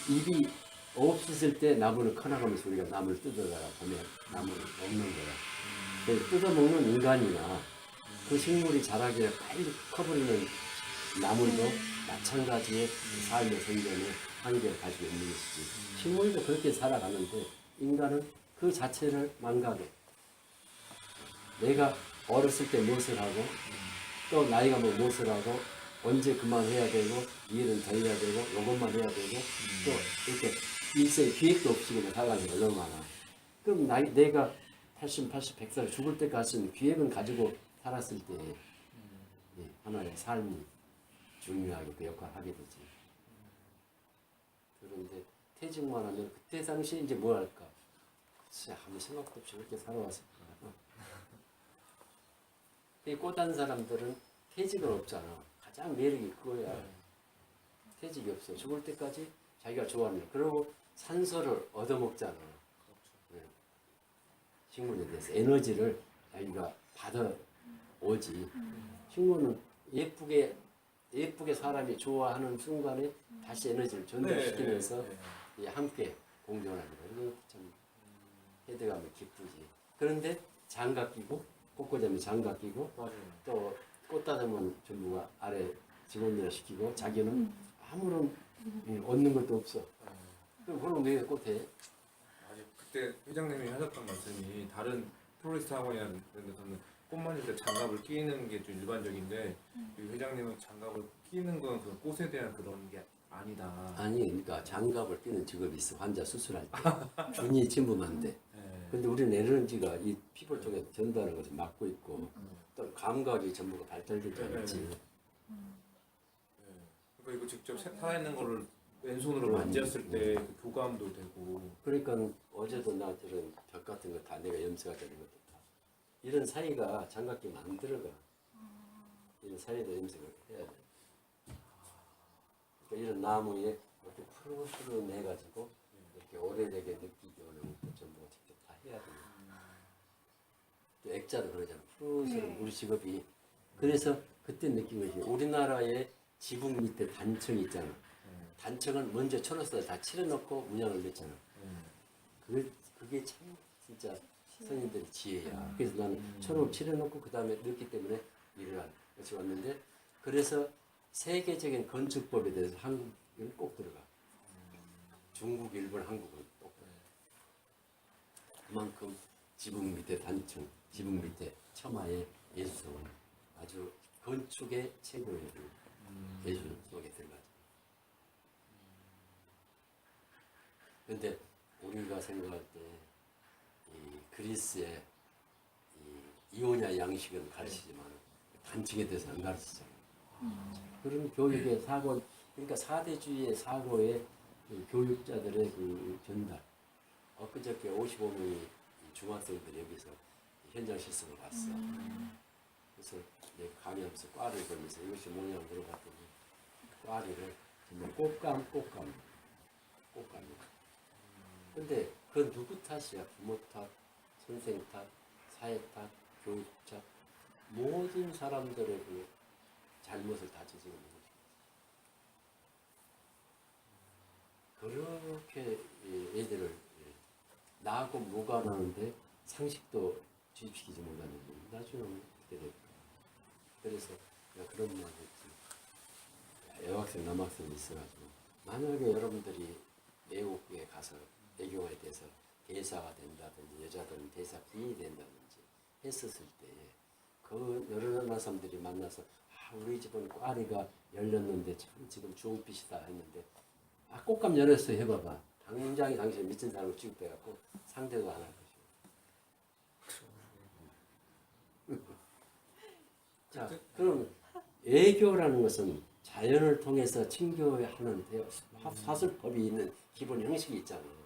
잎이 없었을 때 나무를 커나가면서 우리가 나무를 뜯어다가 봄에 나무를 먹는 거야. 그래서 뜯어먹는 인간이나 그 식물이 자라기를 빨리 커버리는 나물도 마찬가지의 삶의 생존의 한계를 가지고 있는 것이지. 식물도 그렇게 살아가는데 인간은 그 자체를 망각해. 내가 어렸을 때 무엇을 하고 또 나이가 뭐 무엇을 하고 언제 그만해야 되고 이 일은 더 해야 되고 요것만 해야 되고 또 이렇게 일생에 계획도 없이 그냥 살아가는 게 얼마나 많아. 그럼 내가 80, 100살 죽을 때까지는 계획은 가지고 살았을 때 예, 하나의 삶이 중요하게 그 역할을 하게 되지. 그런데 퇴직만 하면 그때 당시에 이제 뭐 할까? 진짜 아무 생각도 없이 그렇게 살아왔을 거야. 이 꽃단 사람들은 퇴직은 없잖아. 가장 매력이 그거야. 퇴직이 없어. 죽을 때까지 자기가 좋아하는 일. 그리고 산소를 얻어먹잖아. 네. 식물에 대해서 에너지를 자기가 받아오지. 식물은 예쁘게 사람이 좋아하는 순간에 다시 에너지를 전달시키면서 예, 함께 공존하는 거예요. 이거 참 헤드감이 기쁘지. 그런데 장갑 끼고 꽃꽂이하면 장갑 끼고 또 꽃 따르면 전부가 아래 직원들을 시키고 자기는 아무런 얻는 것도 없어. 그럼 그럼 왜 꽃해? 아직 그때 회장님이 하셨던 말씀이 다른 플로리스트 학원이라는 데서는 꽃 만들 때 장갑을 끼는 게 좀 일반적인데 이 회장님은 장갑을 끼는 건 그 꽃에 대한 그런 게 아니다. 아니 그러니까 장갑을 끼는 직업이 있어. 환자 수술할 때 준이 침범한 데. 네. 근데 우리는 에너지가 이 피부 쪽에서 전달하는 것을 막고 있고 또 감각이 전부가 발달되지 않지. 네. 그러니까 이거 직접 살아있는 거를 왼손으로 만졌을 때 그 교감도 되고. 그러니까 어제도 나 저런 벽 같은 거 다 내가 염색할 때 이런 것도 다 이런 사이가 장갑 끼면 안 들어가. 이런 사이도 염색을 해야 돼. 그러니까 이런 나무에 이렇게 푸르푸르 내가지고 이렇게 오래되게 느끼게 하는 것도 전부 직접 다 해야 돼. 또 액자도 그러잖아. 푸르스름 우리 직업이. 그래서 그때 느낀 것이 우리나라의 지붕 밑에 단청 있잖아. 단청은 먼저 철로서 다 칠해놓고 문양을 냈잖아. 그게 참 진짜 선생님들의 지혜야. 그래서 나는 철로 칠해놓고 그 다음에 넣기 때문에 일을 같이 왔는데 그래서 세계적인 건축법에 대해서 한국은 꼭 들어가. 중국, 일본, 한국은 꼭 들어가. 그만큼 지붕 밑에 단층, 지붕 밑에 처마의 예술성은 아주 건축의 최고의 예술 속에 들어가죠. 근데 우리가 생각할 때 이 그리스의 이 이오냐 양식은 가르치지만 단층에 대해서 안 가르치잖아요. 그런 교육의 사고, 그러니까 사대주의의 사고의 그 교육자들의 그 전달. 엊그저께 55명이 중학생들 여기서 현장 실습을 봤어. 그래서 내 강의하면서 꽈를 걸면서 이것이 뭐냐고 물어봤더니 꽈리를 정말 꽃감. 근데 그건 누구 탓이야? 부모 탓, 선생 탓, 사회 탓, 교육 탓. 모든 사람들의 그 잘못을 다 지지고 있는 거죠. 그렇게 애들을 나하고 무관하는데 상식도 주입시키지 못하는 게 나중에 어떻게 될까. 그래서 내가 그런 말 했지. 여학생, 남학생이 있어가지고 만약에 여러분들이 외국에 가서 외교에 대해서 대사가 된다든지 여자들은 대사 부인이 된다든지 했었을 때 그 여러 나라 사람들이 만나서 우리 집은 꽈리가 열렸는데 참 지금 주홍빛이다 했는데 꽃감 열었어 해봐봐. 당장에 당신 미친 사람을 취급해갖고 상대도 안 할 것이고. 자, 그럼 애교라는 것은 자연을 통해서 친교하는 사술법이 있는 기본 형식이 있잖아요.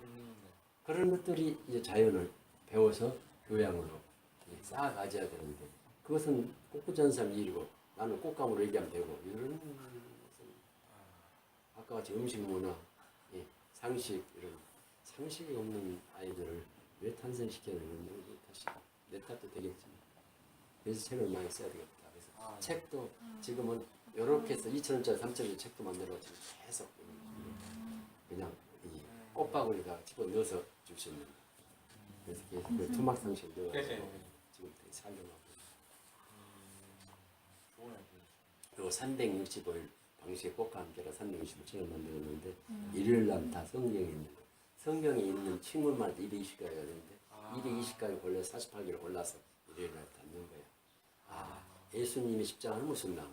그런 것들이 이제 자연을 배워서 교양으로 쌓아가져야 되는데 그것은 꽃꽂이하는 일이고 나는 꽃감으로 얘기하면 되고 이런 것은 아까 같이 음식 문화, 상식 이런 상식이 없는 아이들을 왜 탄생시켜야 되는 다시 내 탓도 되겠지만 그래서 책을 많이 써야 되겠다. 그래서 책도 지금은 이렇게 해서 2,000원짜리 3,000원짜리 책도 만들어가지고 계속 그냥 이 꽃바구니에다 집어넣어서 줄 수 있는 그래서 계속 토막 상식 넣어가지고 지금 되게 살려놓고 그리고 365일 방식의 꽃과 함께라 365책을 만들었는데 일요일날 다 성경에 있는 거 성경에 있는 친구만 220가지가 되는데 220가지 골라서 48개를 골라서 일요일날 담는 거야. 예수님의 십자가는 무슨 나무?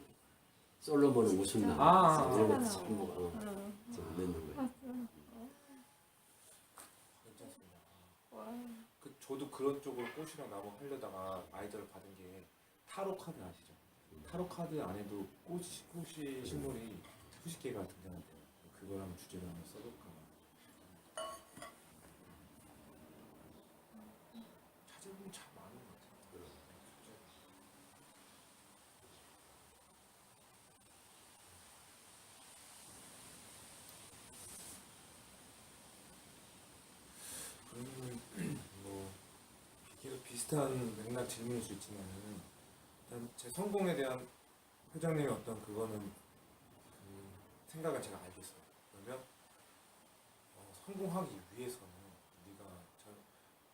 솔로몬은 무슨 나무 아, 이런 아. 것도 전부 좀 넣는 거예요. 괜찮습니다. 저도 그런 쪽으로 꽃이랑 나무 하려다가 아이디어를 받은 게 타로 카드 아시죠? 타로 카드 안에도 꽃이 식물이 수십 개가 등장한대요. 그걸 한번 주제로 한번 써볼까. 찾아보면 참 많은 것 같아요. 그러면 뭐 계속 비슷한 맥락 질문일 수 있지만은 일단 제 성공에 대한 회장님의 어떤 그거는 그 생각은 제가 알겠어요. 그러면 성공하기 위해서는 우리가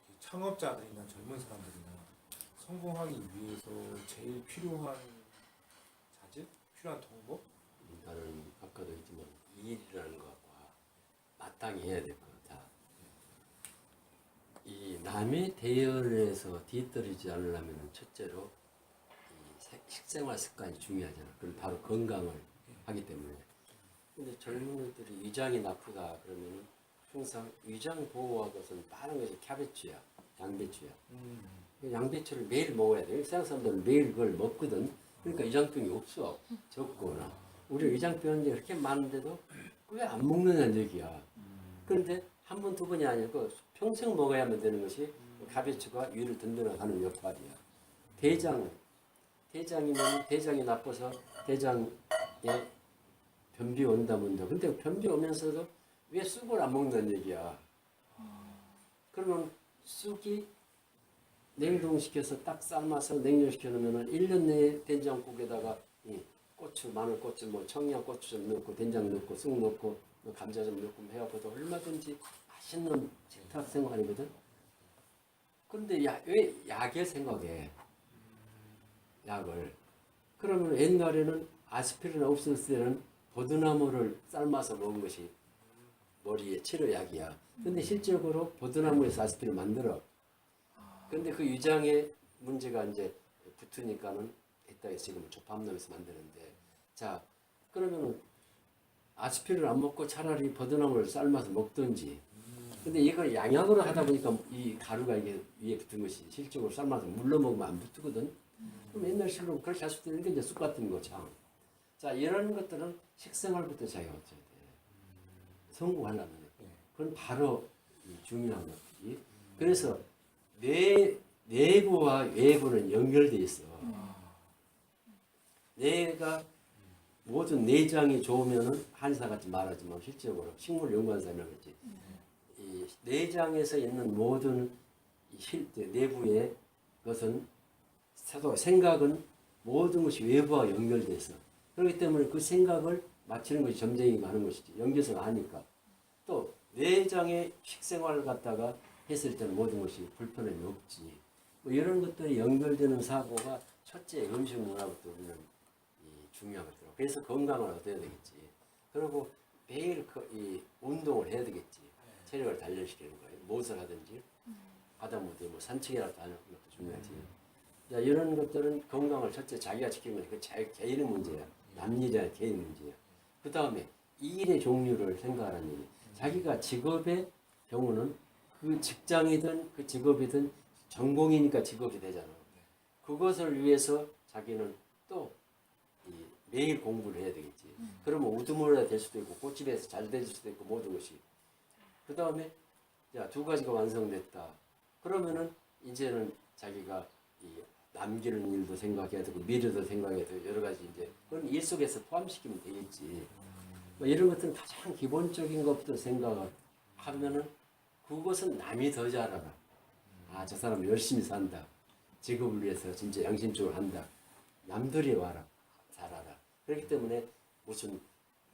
이 창업자들이나 젊은 사람들이나 성공하기 위해서 제일 필요한 자질, 필요한 방법? 나는 아까도 했지만 일이라는 것과 마땅히 해야 될 것 같아. 이 남의 대열에서 뒤떨어지지 않으려면 첫째로 이 식생활 습관이 중요하잖아. 그럼 바로 건강을 하기 때문에. 근데 젊은이들이 위장이 나쁘다 그러면은 항상 위장 보호하는 것은 다른 것이 캐베츠야, 양배추야. 양배추를 매일 먹어야 돼. 서양 사람들은 매일 그걸 먹거든. 그러니까 위장병이 없어. 적거나. 우리 위장병이 그렇게 많은데도 왜 안 먹느냐는 얘기야. 그런데 한 번, 두 번이 아니고 평생 먹어야만 되는 것이 가베추가 위를 든든하는 역할이야. 대장이면 대장이 나빠서 대장에 변비 온다면 돼. 근데 변비 오면서도 왜 쑥을 안 먹는다는 얘기야. 그러면 쑥이 냉동시켜서 딱 삶아서 냉동시켜 놓으면 1년 내에 된장국에다가 이 고추, 마늘고추, 뭐 청양고추 좀 넣고 된장 넣고 쑥 넣고 뭐 감자 좀 넣고 해갖고도 얼마든지 맛있는 식탁 생활이거든. 근데 왜 약을 생각해? 약을. 그러면 옛날에는 아스피린 없었을 때는 버드나무를 삶아서 먹은 것이 머리에 치료약이야. 근데 실질적으로 버드나무에서 아스피린을 만들어. 근데 그 위장에 문제가 이제 붙으니까는 이따가 지금 조팝나무에서 만드는데, 자 그러면 아스피린을 안 먹고 차라리 버드나무를 삶아서 먹든지. 근데 이걸 양약으로 하다 보니까 이 가루가 이게 위에 붙은 것이 실질적으로 삶아서 물로 먹으면 안 붙거든. 그럼 옛날식으로 그렇게 할 수도 있는 게 이제 쑥 같은 거 참. 자 이런 것들은 식생활부터 자기가 어쩌야 돼. 성공하려면 그건 바로 중요한 것이. 그래서 내부와 외부는 연결돼 있어. 내가 모든 내장이 좋으면은 한의사같이 말하지만 실제적으로 식물 연구하는 사람이라고 그랬지. 이 내장에서 있는 모든 내부의 것은 생각은 모든 것이 외부와 연결돼 있어. 그렇기 때문에 그 생각을 맞추는 것이 점쟁이가 하는 것이지. 연결성을 아니까. 또 내장의 식생활을 갖다가 했을 때는 모든 것이 불편함이 없지. 뭐 이런 것들이 연결되는 사고가 첫째 음식 문화부터 우리는 중요한 것들. 그래서 건강을 얻어야 되겠지. 그리고 매일 이 운동을 해야 되겠지. 체력을 단련시키는 거예요. 무엇을 하든지 하다못해 뭐 산책이라도 하는 것도 중요하지. 자, 이런 것들은 건강을 첫째 자기가 지키는 거니까 개인의 문제야. 남일이야 개인 문제야. 그 다음에 일의 종류를 생각하는 얘기. 자기가 직업의 경우는 그 직장이든 그 직업이든 전공이니까 직업이 되잖아. 그것을 위해서 자기는 또 매일 공부를 해야 되겠지. 그러면 우두머리가 될 수도 있고 꽃집에서 잘 될 수도 있고 모든 것이. 그 다음에 두 가지가 완성됐다. 그러면은 이제는 자기가 남기는 일도 생각해야 되고 미래도 생각해야 되고 여러 가지 이제 그런 일 속에서 포함시키면 되겠지. 뭐 이런 것들은 가장 기본적인 것부터 생각을 하면은 그것은 남이 더 잘 알아. 아, 저 사람 열심히 산다. 직업을 위해서 진짜 양심적으로 한다. 남들이 와라. 잘 알아. 그렇기 때문에 무슨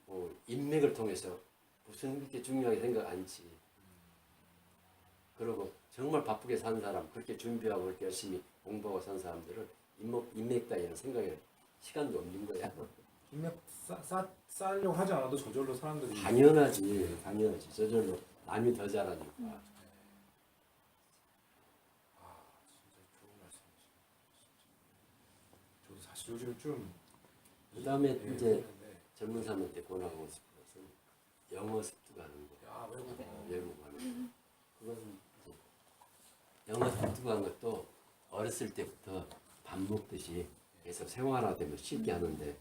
뭐 인맥을 통해서 무슨 그렇게 중요하게 생각 않지. 그리고 정말 바쁘게 사는 사람, 그렇게 준비하고 그렇게 열심히 공부하고 사는 사람들은 인맥 따위는 생각에 시간도 없는 거야. 인맥 쌓으려고 하지 않아도 저절로 사람들이 당연하지. 저절로 남이 더 잘하니까. 진짜 좋은 말씀이시네요. 저도 사실 요즘 좀 그다음에 네, 이제 네. 젊은 사람한테 권하고 싶은 것은 영어 습득하는 거, 야 외국어. 외국어 하는 거. 그건 이제 영어 습득하는 것도 어렸을 때부터 밥 먹듯이 계속 생활화되면 쉽게 하는데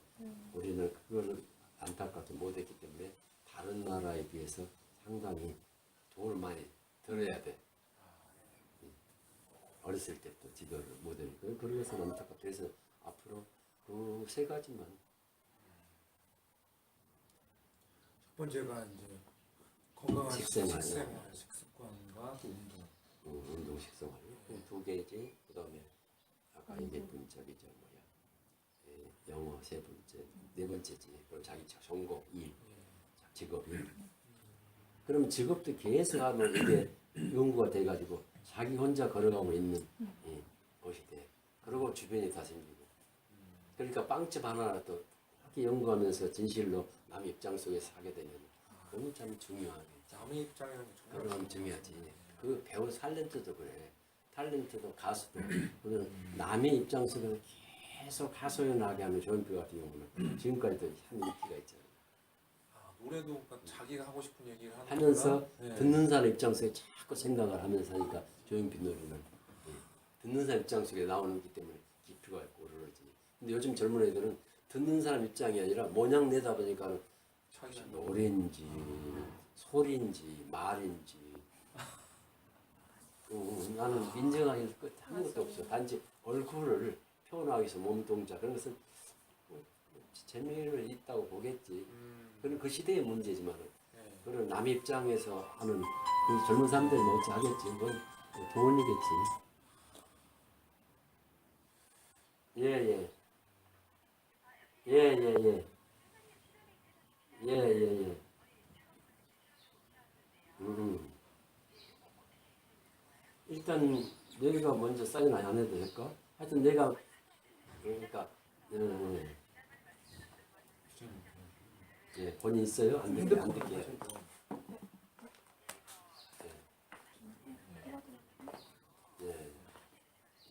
우리는 그거를 안타깝게 못했기 때문에 다른 나라에 비해서 상당히 돈을 많이 들어야 돼. 어렸을 때부터 지도를 못하니까 그런 것은 안타깝다. 그래서 앞으로 그 세 가지만 첫 번째가 이제 건강한 식생활. 식습관과 운동. 운동 식생활 두 개지. 그다음에 아까 얘기했던 저기 저 뭐야 영어 세 번째, 네 번째지. 그럼 자기 전공 일, 직업 일. 그럼 직업도 계속 하면 이게 연구가 돼가지고 자기 혼자 걸어가고 있는 것이 돼. 그리고 주변에 다 생기고. 그러니까 빵집 하나라도 그렇게 연구하면서 진실로 남 입장 속에서 하게 되면 그건 참 중요하게. 남의 입장에는 정말 그건 중요하지. 그 배우 탤런트도 그래. 탤런트도 가수도 그는 남의 입장 속에서 계속 하소연하게 하는 조용필 같은 경우는 지금까지도 한 인기가 있잖아요. 노래도 그러니까 자기가 하고 싶은 얘기를 하면서 네. 듣는 사람 입장 속에 자꾸 생각을 하면서 하니까 조용필 노래는 듣는 사람 입장 속에 나오기 때문에 깊이가 있고 오르지. 근데 요즘 젊은 애들은 듣는 사람 입장이 아니라 모양 내다 보니까 자기가 노래인지 소리인지 말인지 나는 인정하기 끝 아무것도 없어. 단지 얼굴을 표현하기 위해서 몸 동작 그런 것은 재미는 있다고 보겠지. 그건 그 시대의 문제지만 네. 그런 남 입장에서 하는 그 젊은 사람들이 뭐 어찌 하겠지. 그건 돈이겠지. 예예. 예예예. 예예예. 일단 내가 먼저 사인 안 해도 될까? 하여튼 내가 그러니까 예, 본인 있어요? 안 될게 안 될게. 예.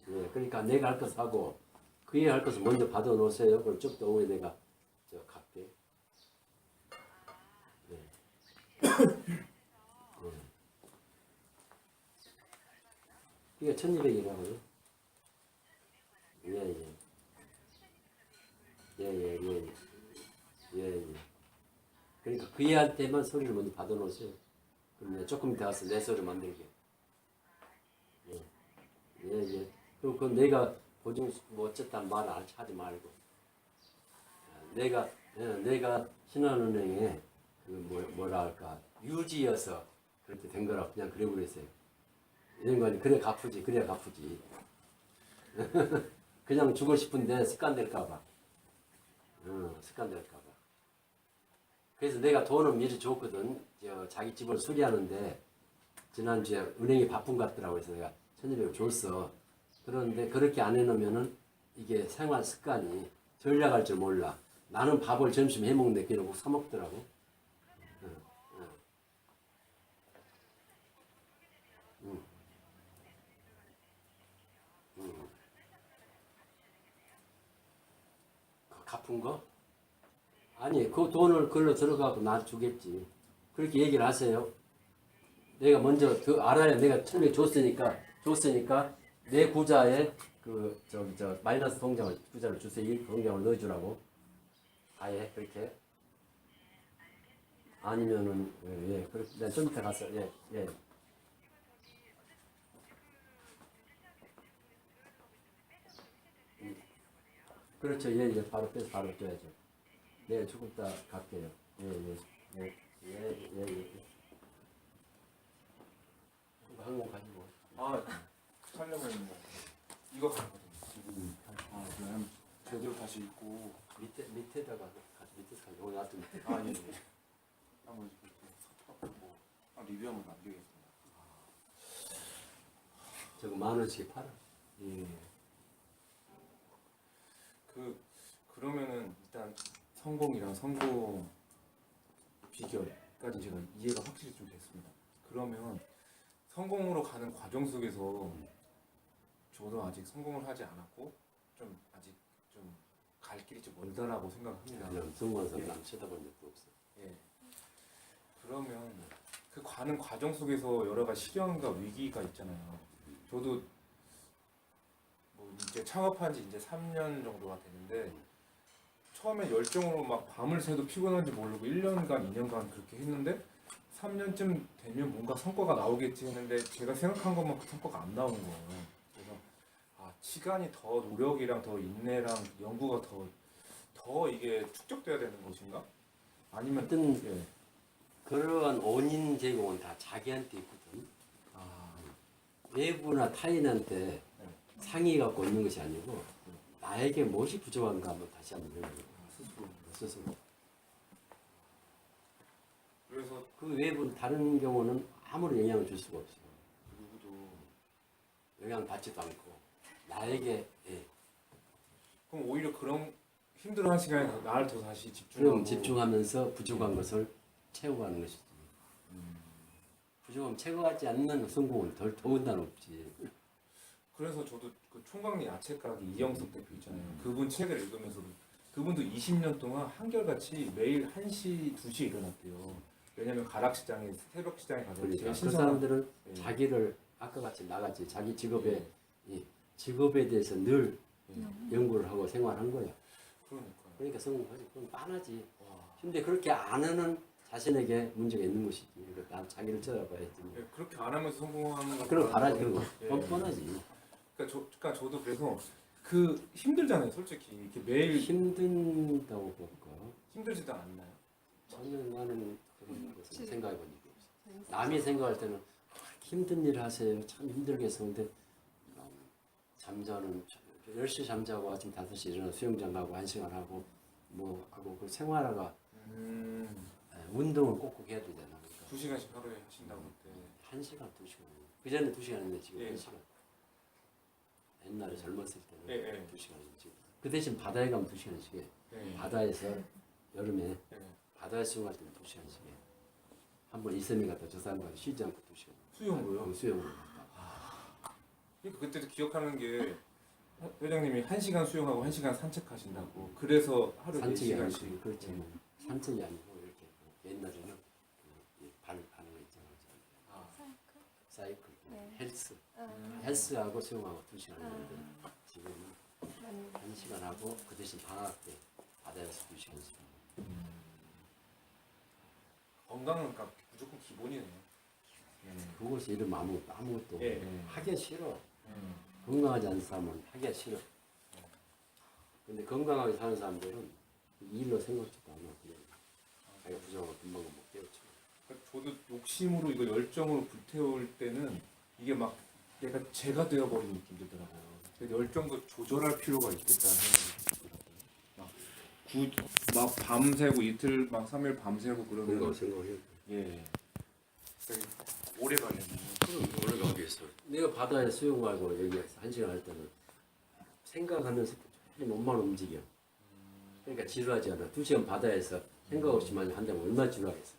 예, 그러니까 내가 할 것 하고 그에 할 것을 먼저 받아 놓으세요. 그럼 쭉 오후에 내가 저 갈게. 예. 이게 1200이라고요? 예, 예. 예, 예, 예. 예, 예. 그러니까 그이한테만 소리를 먼저 받아 놓으세요. 그럼 내가 조금 더 와서 내 소리 만들게. 예, 예, 예. 그럼 그 내가 보증 뭐 어쨌든 말을 하지 말고. 내가 신한은행에 그 뭐라 할까 유지여서 그렇게 된 거라 그냥 그래 버렸어요. 이런 거 그래 갚으지 그래야 갚으지. 그냥 주고 싶은데 습관될까봐. 습관될까봐. 그래서 내가 돈은 미리 줬거든. 자기 집을 수리하는데 지난주에 은행이 바쁜 것 같더라고. 그래서 내가 1,200을 줬어. 그런데 그렇게 안 해놓으면은 이게 생활 습관이 전략할 줄 몰라. 나는 밥을 점심 해먹는데 그러고 사 먹더라고. 갚은 거? 아니 그 돈을 그걸로 들어가고 나 주겠지. 그렇게 얘기를 하세요. 내가 먼저 그 알아야 내가 처음에 줬으니까 내 구자에 그 저 마이너스 통장을 구자를 주세요. 이 통장을 넣어주라고. 아예 그렇게. 아니면은 예 그렇게 내가 좀 이따 가서 예. 그렇죠. 예. 바로 빼서 바로 줘야죠. 네, 조금 이따 갈게요. 예. 이거 한번 가지고. 살려면 뭐 이거 가거든요. 그냥 제대로 다시 입고 밑에다가 밑에서 가지고 오늘 놔두면. 예. 한번 이렇게 뭐 리뷰 한번 남기겠습니다. 저거 10,000원씩 팔아. 예. 그러면은 일단 성공이랑 성공 비결까지 제가 이해가 확실히 좀 됐습니다. 그러면 성공으로 가는 과정 속에서 저도 아직 성공을 하지 않았고 좀 아직 좀 갈 길이 좀 멀다라고 생각합니다. 그냥 성공해서 예. 남 쳐다본 적도 없어. 예. 그러면 그 가는 과정 속에서 여러 가지 시련과 위기가 있잖아요. 저도 뭐 이제 창업한 지 이제 3년 정도가 되는데 처음에 열정으로 막 밤을 새도 피곤한지 모르고 1년간, 2년간 그렇게 했는데 3년쯤 되면 뭔가 성과가 나오겠지 했는데 제가 생각한 것만큼 성과가 안 나오는 거예요. 그래서 시간이 더 노력이랑 더 인내랑 연구가 더 이게 축적돼야 되는 것인가? 아니면 하여튼 예. 그러한 원인 제공은 다 자기한테 있거든. 아, 외부나 타인한테 상의 갖고 있는 것이 아니고 나에게 무엇이 부족한가 한번 다시 한번 해보고 스스로. 스스로. 그래서 그 외부 다른 경우는 아무런 영향을 줄 수가 없어. 누구도 영향 받지도 않고 나에게 예. 그럼 오히려 그런 힘들어한 시간에 나를 더 다시 그럼 집중하고 집중하면서 부족한 것을 채워가는 것이지. 부족함 채워가지 않는 성공은 더군다나 없지. 그래서 저도 그 총각 야채 가게 이영석 대표 있잖아요. 그분 책을 읽으면서도 그분도 20년 동안 한결같이 매일 1시, 2시에 일어났대요. 왜냐면 가락시장에 새벽 시장에 가서 그러니까 제일 그 신선한 사람들은 예. 자기를 아까 같이 나같이 자기 직업에 예. 이 직업에 대해서 늘 예. 연구를 하고 생활한 거야. 그러니까요. 그러니까 성공하지. 그럼 빤하지. 와. 근데 그렇게 안 하는 자신에게 문제가 있는 것이지. 그러니까 난 자기를 쳐다봐야지. 예, 그렇게 안 하면서 성공하는 거 그럼 바라지 그런 거. 예. 뻔뻔하지. 그러니까 저도 그래서 그 힘들잖아요, 솔직히 이렇게 매일 힘든다고 볼까? 힘들지도 않나요? 나는 그런 것을 생각해 본 적이 없어. 남이 생각할 때는 힘든 일 하세요. 참 힘들겠어. 근데 잠자는 10시 잠자고 아침 5시 일어나 수영장 가고 1시간 하고 뭐 하고 그 생활화가 운동을 꼭꼭 해야 되잖아. 그러니까 2시간씩 하루에 하신다고 그때. 1시간, 2시간. 그 전에 2시간 했는데 지금 예. 1시간. 옛날에 젊었을 때는 예, 예. 2시간이지. 그 대신 바다에 가면 2시간씩 해. 예. 바다에서 여름에 예. 바다에 수영할 때는 2시간씩 해. 한번 이섬에 갔다 저 사람과 쉬지 않고 2시간. 수영으로요? 수영을 갔다. 그러니까 그때도 기억하는 게 회장님이 1시간 수영하고 1시간 산책하신다고. 그래서 하루에 산책이 4시간씩. 아니고 그렇지. 예. 산책이 아니고 이렇게 옛날에는 발 가는 거 있잖아. 아, 사이클, 네. 헬스. 아, 헬스하고 수영하고 2시간 했는데 아. 지금은 맞네. 1시간 하고 그 대신 방학 때 바다에서 2시간씩. 건강은 그러니까 무조건 기본이네요. 그것이 이름 아무것도 예, 예. 하기 싫어. 음. 건강하지 않은 사람은 하기가 싫어. 근데 건강하게 사는 사람들은 일로 생각지도 않아. 그냥 자기가 부정하고 금방 못 깨우쳐. 그러니까 저도 욕심으로 이거 열정으로 불태울 때는 이게 막 내가 죄가 되어버리는 느낌이 들더라고요. 그래서 열정도 조절할 필요가 있겠다는 생각이 들더라고요. 막 밤새고 이틀 막 3일 밤새고 그러면 생각해. 예 되게 오래 걸리네요. 오래 가겠어. 내가 바다에 수영하고 여기 1시간 할 때는 생각하면서 몸만 움직여. 그러니까 지루하지 않아. 2시간 바다에서 생각 없이만 한다면 얼마나 지루하겠어.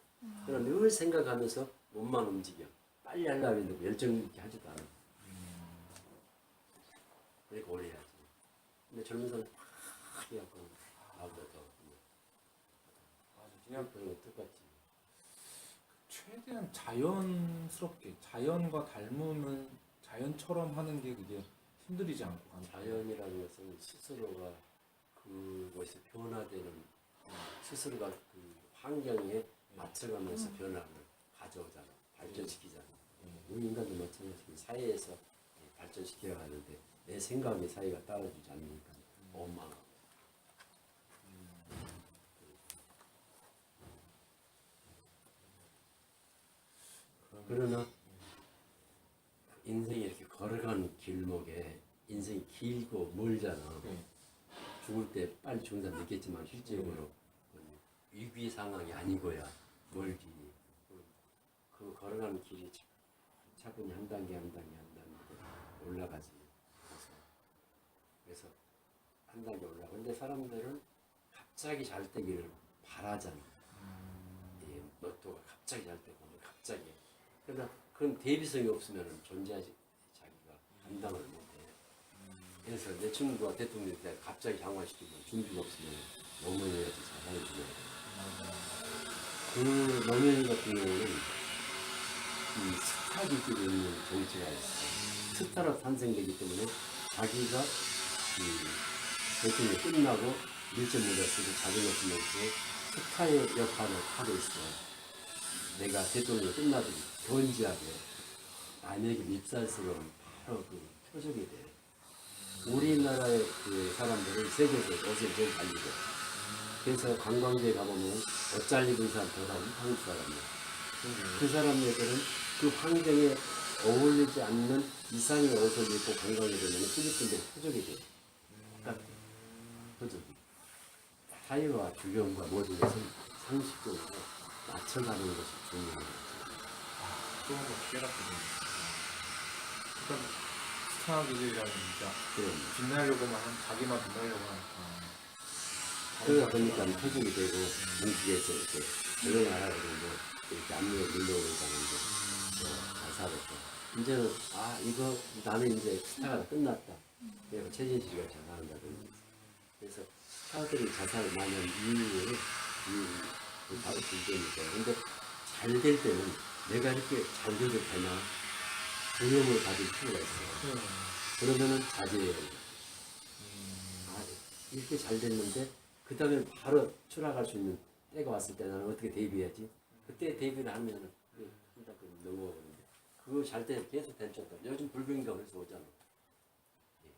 그럼 늘 생각하면서 몸만 움직여. 빨리 하려고 했는데 열정 있게 하지도 않아. 그러니까 오래 해야지. 근데 젊은 사람 팍 해갖고 나보다 더 맞아, 그냥 그런 거 똑같지. 최대한 자연스럽게 자연과 닮으면 자연처럼 하는 게 그게 힘들이지 않고 가는 자연이라는 것은 스스로가 그것이 변화되는 스스로가 그 환경에 맞춰가면서 변화를 가져오잖아. 발전시키잖아. 우리 인간도 마찬가지로 사회에서 발전시켜야 하는데 내 생각이 사회가 따라주지 않으니까 원망하고. 그러나 인생이 이렇게 걸어가는 길목에 인생이 길고 멀잖아. 네. 죽을 때 빨리 죽는 사람 있겠지만 실제적으로 위기 상황이 아니고야 멀지. 그 걸어가는 길이 차분히 한 단계 한 단계 한 단계 올라가지. 그래서 한 단계 올라가. 근데 사람들은 갑자기 잘 되기를 바라잖아. 이 로또가 갑자기 잘 되고 갑자기. 그러나 그런 대비성이 없으면 존재하지 자기가 감당을 못해. 그래서 내 친구가 대통령한테 갑자기 장관시키고 준비가 없으면 노무현이한테 잘해주면 그 노무현 같은 경우는 이 스타들끼리 있는 정치가 있어. 스타로 탄생되기 때문에 자기가 대통령이 끝나고 일제무대 쓰고 자격 없으면서 스타의 역할을 하고 있어. 내가 대통령이 끝나도 건지하게 남에게 밉살스러운 바로 그 표적이 돼. 우리나라의 그 사람들은 세계에서 옷을 제일 잘 입어. 그래서 관광지에 가보면 옷 잘 입은 사람 보다 한국 사람이야. 그 사람들은 그 환경에 어울리지 않는 이상의 옷을 입고 관광에 되면 필리핀들이 표적이 돼. 똑같아. 표적이. 사회와 주변과 모든 것은 상식적으로 맞춰가는 것이 중요한 거지. 또 한 번 깨닫거든요. 그러니까 스타 기질이라는 진짜 그럼. 빛나려고만 자기만 빛나려고 하니까. 그러다 보니까 표적이 되고 문식에서 이렇게 조용하라 그러고 이렇게 압력을 밀려오니까 이제 자살했고 이제는 아 이거 나는 이제 스타가 끝났다. 그리고 최진실이가 자살한다 그러면서 그래서 스타들이 자살을 많이 한 이유를 바로 그거니까. 근데 잘 될 때는 내가 이렇게 잘 돼도 되나 두려움을 가질 필요가 있어. 그러면은 자제해야 돼. 아 이렇게 잘 됐는데 그 다음에 바로 추락할 수 있는 때가 왔을 때 나는 어떻게 대비해야지? 그때 대비를 하면은 한다 그러면 넘어가는데 그거 잘 때 계속 된쳤다. 요즘 불경기가 그래서 오잖아. 예.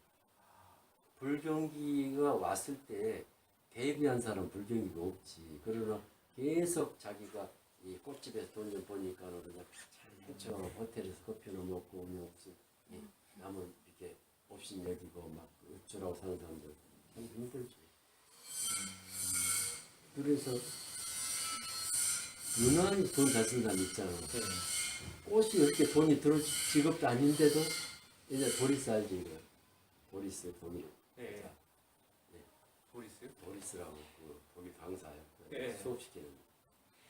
불경기가 왔을 때 대비한 사람 불경기가 없지. 그러나 계속 자기가 이 꽃집에서 돈 좀 버니까 그냥 잘 헤쳐 호텔에서 커피나 먹고 오면 없이 예. 남은 이렇게 없이 여기고 막 어쩌라고 사는 사람들 참 힘들지. 그래서 유난히 돈 잘 쓰는 사람 있잖아. 꽃이 이렇게 돈이 들어올 직업도 아닌데도 이제 도리스 알지 이거. 도리스 돈이. 네. 자, 네. 보리스요? 도리스라고 그 독일 강사예요. 네. 수업시키는.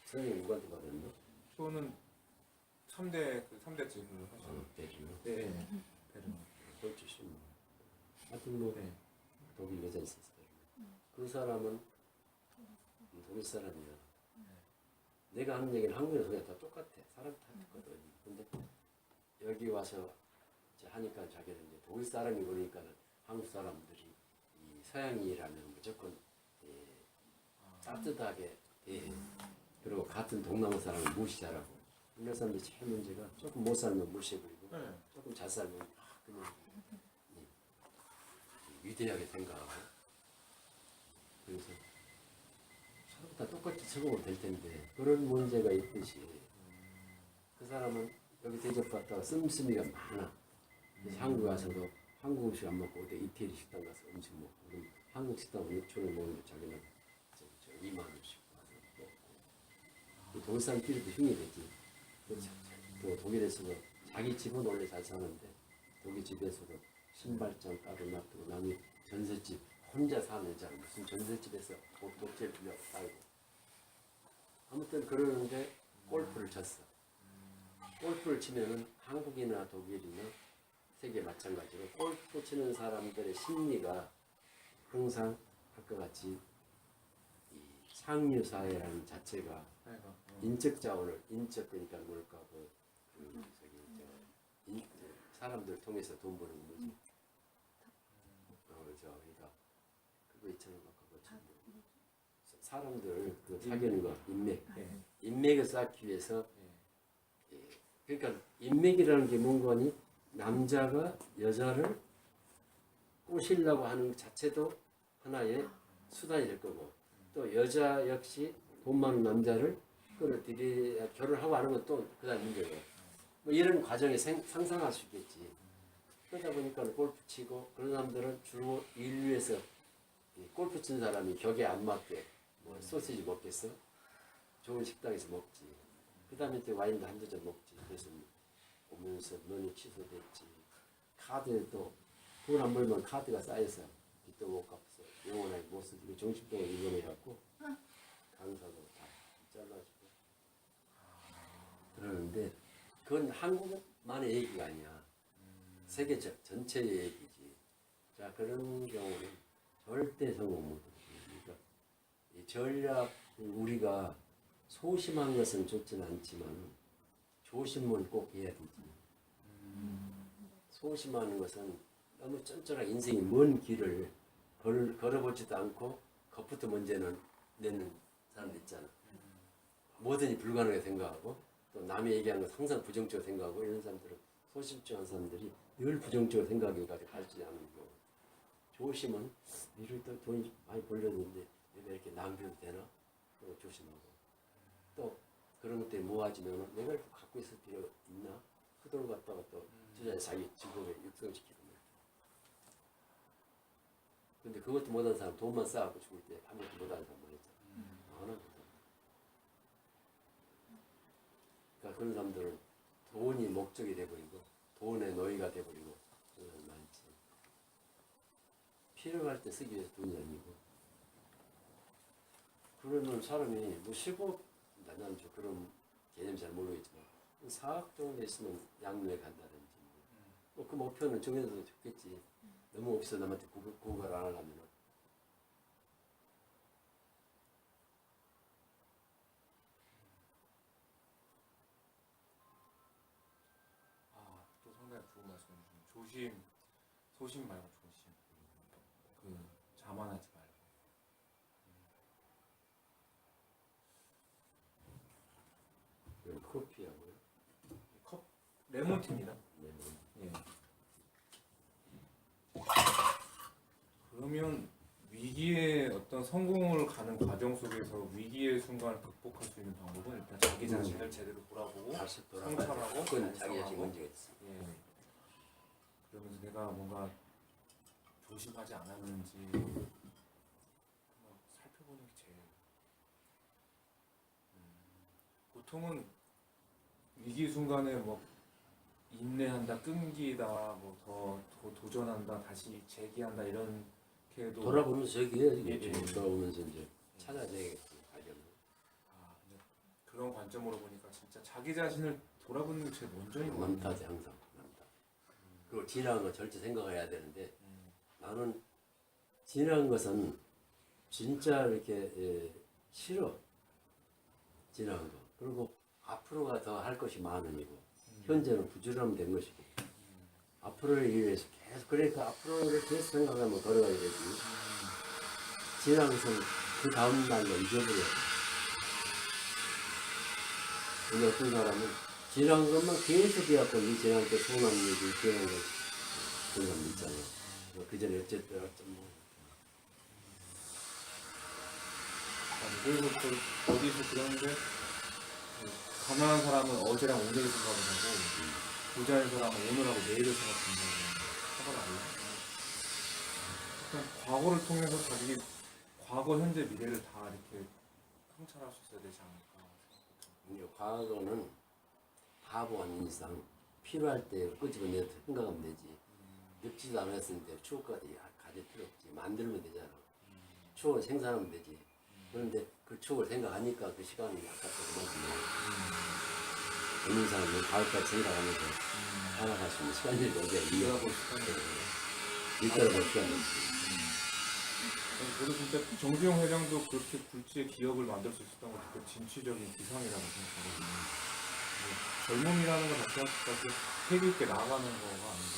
선생님 누구한테 받았나? 저는 3대 그 3대 질문을 하시는. 대주요. 네. 베르너. 그걸 주시면. 하여튼 뭐 네. 독일 여자 있었어요. 그 사람은 독일 사람이야. 내가 하는 얘기는 한국에서 그냥 다 똑같아. 사람 다 듣거든. 근데 여기 와서 이제 하니까 자기는 이제 독일 사람이 그러니까 한국 사람들이 이 서양인이라면 무조건 따뜻하게 그리고 같은 동남아 사람을 무시하라고. 우리나라 사람들이 제일 문제가 조금 못 살면 무시해버리고 네. 조금 잘 살면 그냥 위대하게 생각하고 그래서 서로 다 똑같이 적응은 될 텐데 그런 문제가 있듯이 그 사람은 여기 대접받다가 씀씀이가 많아. 그래서 한국 와서도 한국 음식 안 먹고 어디 이태리 식당 가서 음식 먹고 그럼 한국 식당 6천원 먹는데 자기는 2만 원씩 와서 먹고 독일 사람끼리도 힘이 되지. 또 독일에서도 자기 집은 원래 잘 사는데 독일 집에서도 신발장 따로 놔두고 남이 전셋집 혼자 사는 여자가 무슨 전셋집에서 독재를 빌려 살고 아무튼 그러는데 골프를 쳤어. 골프를 치면은 한국이나 독일이나 세계 마찬가지로 골프 치는 사람들의 심리가 항상 할것 같이 이 상류 사회라는 자체가 인적 자원을 인적 그러니까 뭘까 사람들 통해서 돈 버는 거 뭐지? 그러니까 그거 있잖아 그거 사람들 그 사귀는 거 인맥 인맥을 쌓기 위해서 그러니까 인맥이라는 게 뭔가니 남자가 여자를 꼬시려고 하는 것 자체도 하나의 수단이 될 거고 또 여자 역시 돈 많은 남자를 끌어들이 결혼하고 하는 건 또 그다음 문제고 뭐 이런 과정에 상상할 수 있겠지. 그러다 보니까 골프 치고 그런 사람들은 주로 인류에서 골프 친 사람이 격에 안 맞게 뭐 소시지 먹겠어? 좋은 식당에서 먹지. 그 다음에 또 와인도 한두 잔 먹지. 그래서 오면서 면이 취소됐지. 카드도 돈 안 벌면 카드가 쌓여서 빚도 못 갚아서 영원하게 못 쓰고 정신병을 입원해갖고 강사도 다 잘라주고 그러는데 그건 한국만의 얘기가 아니야. 세계적 전체의 얘기지. 자 그런 경우는 절대 성공 못합니다. 그러니까 이 전략 우리가 소심한 것은 좋지는 않지만 조심은 꼭 해야 되지. 소심하는 것은 너무 쫀쫀하게 인생이 먼 길을 걸어보지도 않고 겁부터 먼저 내는 사람들 있잖아. 뭐든지 불가능하게 생각하고 또 남이 얘기하는 거 항상 부정적으로 생각하고 이런 사람들은 소심증한 사람들이 늘 부정적으로 생각해가지고 가르치지 않는 경우. 조심은 이럴 때 돈이 많이 벌렸는데 왜 이렇게 낭비도 되나? 그거 조심하고 또 그런 것들이 모아지면 내가 이렇게 갖고 있을 필요 있나? 그 돈을 갖다가 또 투자해 자기 직업에 육성시키는 거야. 근데 그것도 못하는 사람 돈만 쌓아갖고 죽을 때 아무것도 못하는 사람 많았잖아. 안 하거든. 그러니까 그런 사람들은 돈이 목적이 돼버리고 돈의 노예가 돼버리고 그런 사람 많지. 필요할 때 쓰기 위해서 돈이 아니고 그러면 사람이 뭐 15, 나는 저 그런 개념 잘 모르겠지만 4억 정도 있으면 양로에 간다든지 뭐 그 목표는 정해도 좋겠지. 너무 없어 남한테 고갈 안 하려면 또 상당히 좋은 말씀 해주시네요. 소심 말고 조심. 그 자만하지 말고. 그런 커피하고요. 컵 레몬티입니다. 네. 예. 그러면 위기의 어떤 성공을 가는 과정 속에서 위기의 순간을 극복할 수 있는 방법은 일단 자기 자신을 제대로 돌아보고 다시 성찰하고 돌아가고 그건 자기 자신 반성하고. 문제가 있어. 예. 그러면서 내가 뭔가 조심하지 않았는지 한번 살펴보는 게 제일. 보통은 위기 순간에 뭐 인내한다, 끈기다, 뭐 더 도전한다, 다시 재기한다 이렇게도 돌아보면서 저기에 예, 예. 돌아오면서 이제 찾아내야겠지 발견을. 근데 그런 관점으로 보니까 진짜 자기 자신을 돌아보는 게 제일 먼저인 것 같아요. 많다지 항상 많다. 그리고 지나간 거 절대 생각해야 되는데 나는 지나간 것은 진짜 이렇게 싫어. 지나간 거. 그리고 앞으로가 더 할 것이 많으니고 현재는 부지런하면 된 것이고 앞으로를 위해서 계속 그러니까 앞으로를 계속 생각하면 걸어가야 되지. 지나간 것은 그 다음 날로 잊어버려. 근데 어떤 사람은 지나간 것만 계속 해갖고 이 지나간 때 서운한 얘기 지나간 거 그런 사람 있잖아요. 그 전에 어쨌든 뭐 그리고 또 어디서 그러는데 가난한 사람은 어제랑 오늘을 생각을 하고 부자인 사람은 오늘하고 내일을 생각한다고 하더라고요. 그냥 과거를 통해서 자기 과거, 현재, 미래를 다 이렇게 성찰할 수 있어야 되지 않을까 생각합니다. 이제 과거는 바보 아닌 이상 필요할 때 끄집어내서 생각하면 되지. 늙지도 않았는데 추억까지 가질 필요 없지. 만들면 되잖아. 추억을 생산하면 되지. 그런데 그 추억을 생각하니까 그 시간이 아깝다고 말이야. 어느 사람은 가을까지 생각하면서 살아갈 수 있는 시간이 어디야. 일하고 시간이 일자로 볼 시간이 없지. 저도 진짜 정주영 회장도 그렇게 굴지의 기업을 만들 수 있었던 것도 그 진취적인 기상이라고 생각하거든요. 젊음이라는 것 자체가 패기 있게 나아가는 거가 아닌가.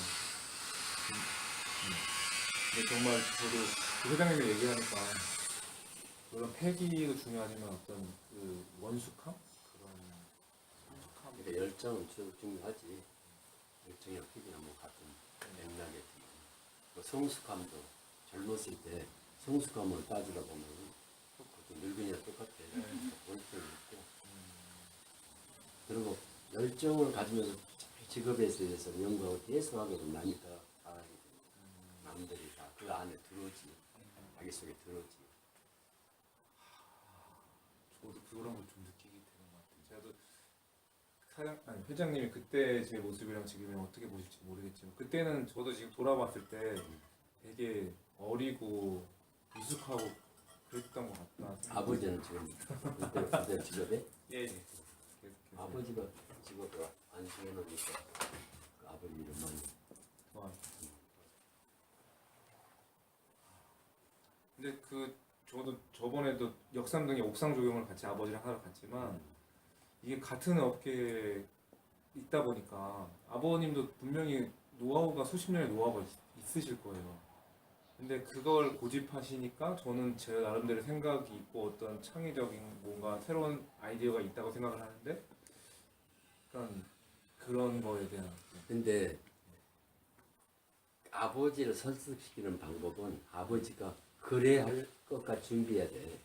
근데 정말 저도 그 회장님이 얘기하니까 물론 패기도 중요하지만 어떤 그 원숙함? 그런 성숙함. 그러니까 열정은 중요하지. 열정이랑 피기는 뭐 같은 맥락이지만 그 성숙함도 젊었을 때 성숙함을 따지다 보면 늙은이랑 똑같아. 원칙이 있고 그리고 열정을 가지면서 직업에 대해서 연구하고 계속하게 되면 남이 더 잘하게 됩니다. 남들이 다 그 안에 들어오지. 자기 속에 들어오지. 저도 그런 걸 좀 느끼게 되는 것 같아요. 회장님이 그때 제 모습이랑 지금이랑 어떻게 보실지 모르겠지만 그때는 저도 지금 돌아봤을 때 되게 어리고 미숙하고 그랬던 것 같다. 생각이 아버지는 지금 그때 직업에 예, 예. 계속해서. 아버지가 직업을 안 정해놓으니까 그 아버지 이름만 와, 근데 저도 저번에도 역삼동에 옥상 조경을 같이 아버지랑 하러 갔지만 이게 같은 업계에 있다 보니까 아버님도 분명히 노하우가 수십 년의 노하우가 있으실 거예요. 근데 그걸 고집하시니까 저는 제 나름대로 생각이 있고 어떤 창의적인 뭔가 새로운 아이디어가 있다고 생각을 하는데 약간 그런 거에 대한 근데 아버지를 설득시키는 방법은 아버지가 그래 할 것까지 준비해야 돼.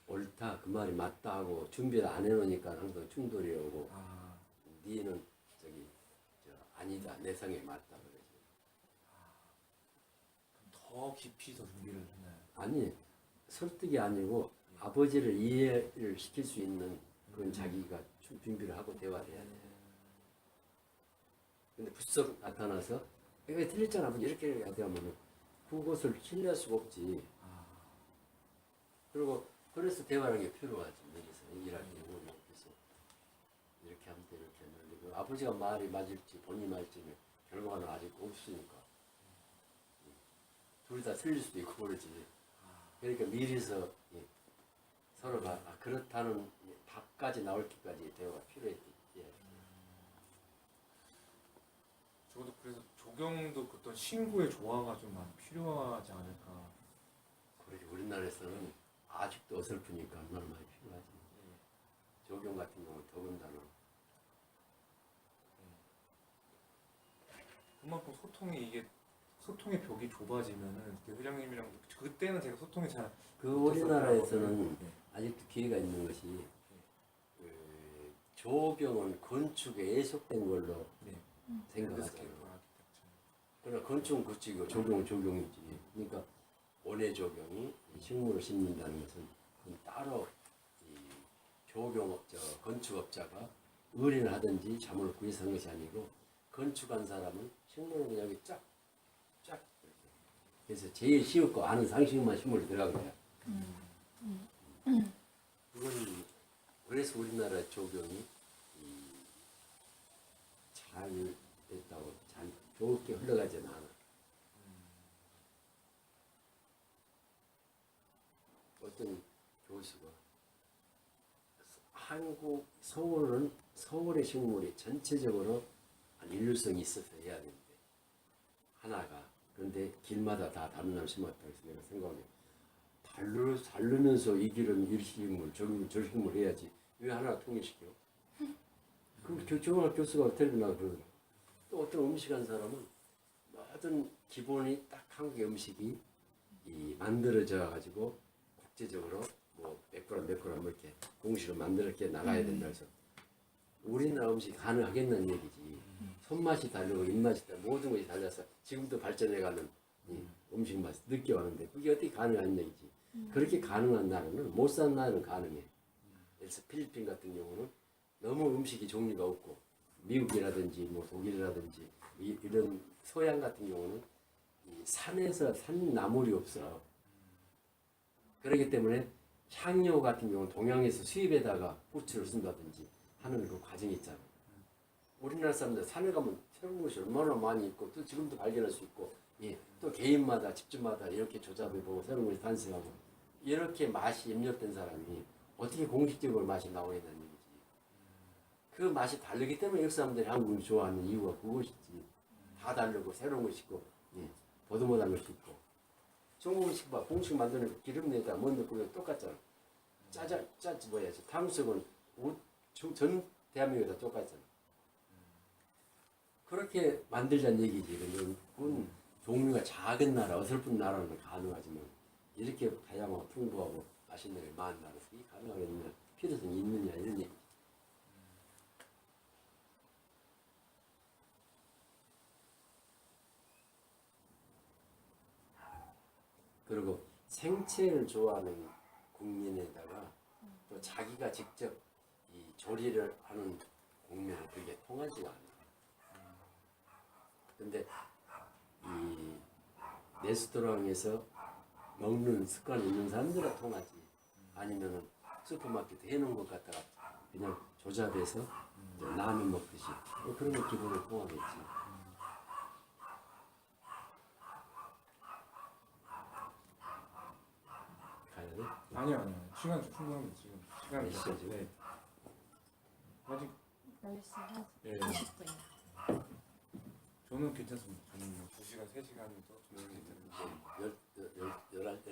옳다 그 말이 맞다 하고 준비를 안 해놓으니까 항상 충돌이 오고 아, 니는 저기 아니다 내 성에 맞다 그러지. 더 깊이 더 준비를 했나요? 아니 설득이 아니고 아버지를 이해를 시킬 수 있는 그런 자기가 준비를 하고 대화를 해야 돼. 근데 부쩍 나타나서 이거 틀렸잖아 아버지 이렇게 해야 돼 하면 그것을 신뢰할 수가 없지. 그리고 그래서 대화라는 게 필요하지. 여기서 일할 때 그래서 이렇게 하면 돼 이렇게 하면 돼. 그 아버지가 말이 맞을지 본인이 맞을지 결과는 아직 없으니까 둘이 다 틀릴 수도 있고 그러지. 그러니까 미리서 서로가 그렇다는 답까지 나올 때까지 대화가 필요했지. 저도 그래서 조경도 어떤 신구의 조화가 좀 많이 필요하지 않을까. 그러지. 우리나라에서는 아직도 어설프니까 얼마나 많이 필요하지. 조경 같은 경우는 더군다나. 그만큼 소통의 벽이 좁아지면은 회장님이랑 그때는 제가 소통이 잘 그 못했었다고 우리나라에서는 하거든요. 아직도 기회가 있는 것이 조경은 건축에 애속된 걸로 네. 생각하잖아요. 랜드스케이프 아키텍처. 그러나 건축은 건축이고 조경은 조경이지. 그러니까 원예 조경이 식물을 심는다는 것은 그건 따로 이 조경업자, 건축업자가 의뢰를 하든지 자문을 구해서 한 것이 아니고 건축한 사람은 식물을 그냥 여기 쫙 이렇게. 그래서 제일 쉬웠고 아는 상식만 식물이 들어간 거야. 그건 그래서 우리나라 조경이 잘 됐다고 잘 좋게 흘러가지는 않아. 어떤 교수가 한국 서울의 식물이 전체적으로 한 일류성이 있어서 해야 되는데 하나가 그런데 길마다 다 다른 나무 심었다 그래서 내가 생각해 다르면서 이 길은 이 식물 저 길은 저 식물 해야지 왜 하나 통일시켜? 그럼 조경학 교수가 텔레비 나가 그러더라. 또 어떤 음식한 사람은 모든 기본이 딱 한국의 음식이 만들어져 가지고 국제적으로 뭐 몇 그램 이렇게 공식으로 만들어 이렇게 나가야 된다 해서 우리나라 음식이 가능하겠다는 얘기지. 손맛이 다르고 입맛이 다르고 모든 것이 달라서 지금도 발전해가는 음식 맛 느껴왔는데 그게 어떻게 가능한 얘기지. 그렇게 가능한 나라는 못 사는 나라는 가능해. 그래서 필리핀 같은 경우는 너무 음식이 종류가 없고 미국이라든지 뭐 독일이라든지 이런 서양 같은 경우는 산에서 산나물이 없어. 그렇기 때문에 향료 같은 경우는 동양에서 수입에다가 후추를 쓴다든지 하는 그 과정이 있잖아. 우리나라 사람들 산에 가면 새로운 것이 얼마나 많이 있고 또 지금도 발견할 수 있고 또 개인마다 집집마다 이렇게 조잡해보고 새로운 것이 탄생하고 이렇게 맛이 입력된 사람이 어떻게 공식적으로 맛이 나오겠다는 얘기지. 그 맛이 다르기 때문에 외국 사람들이 한국을 좋아하는 이유가 그것이지. 다 다르고 새로운 것이 있고 보드못한 것이 있고 중국 음식 봐. 공식 만드는 거 기름 내다 뭐 넣고 똑같잖아. 탕수육은 전 대한민국이 다 똑같잖아. 그렇게 만들자는 얘기지. 그건 종류가 작은 나라, 어설픈 나라는 가능하지만 이렇게 다양하고 풍부하고 맛있는 게 많은 나라에서 이게 가능하겠느냐, 필요성이 있느냐 이런 얘기지. 그리고 생채를 좋아하는 국민에다가 또 자기가 직접 이 조리를 하는 국민은 그게 통하지가 않아. 근데 이 레스토랑에서 먹는 습관이 있는 사람들은 통하지. 아니면은 슈퍼마켓에 해놓은 것 갖다가 그냥 조잡해서 라면 먹듯이 그런 거 기본으로 통하겠지. 아니요. 시간 충분합니다. 지금 시간 몇 시죠, 지금? 네. 아직 10시 예. 40분이요. 저는 괜찮습니다. 저는 뭐 2시간, 3시간도 저는 괜찮은데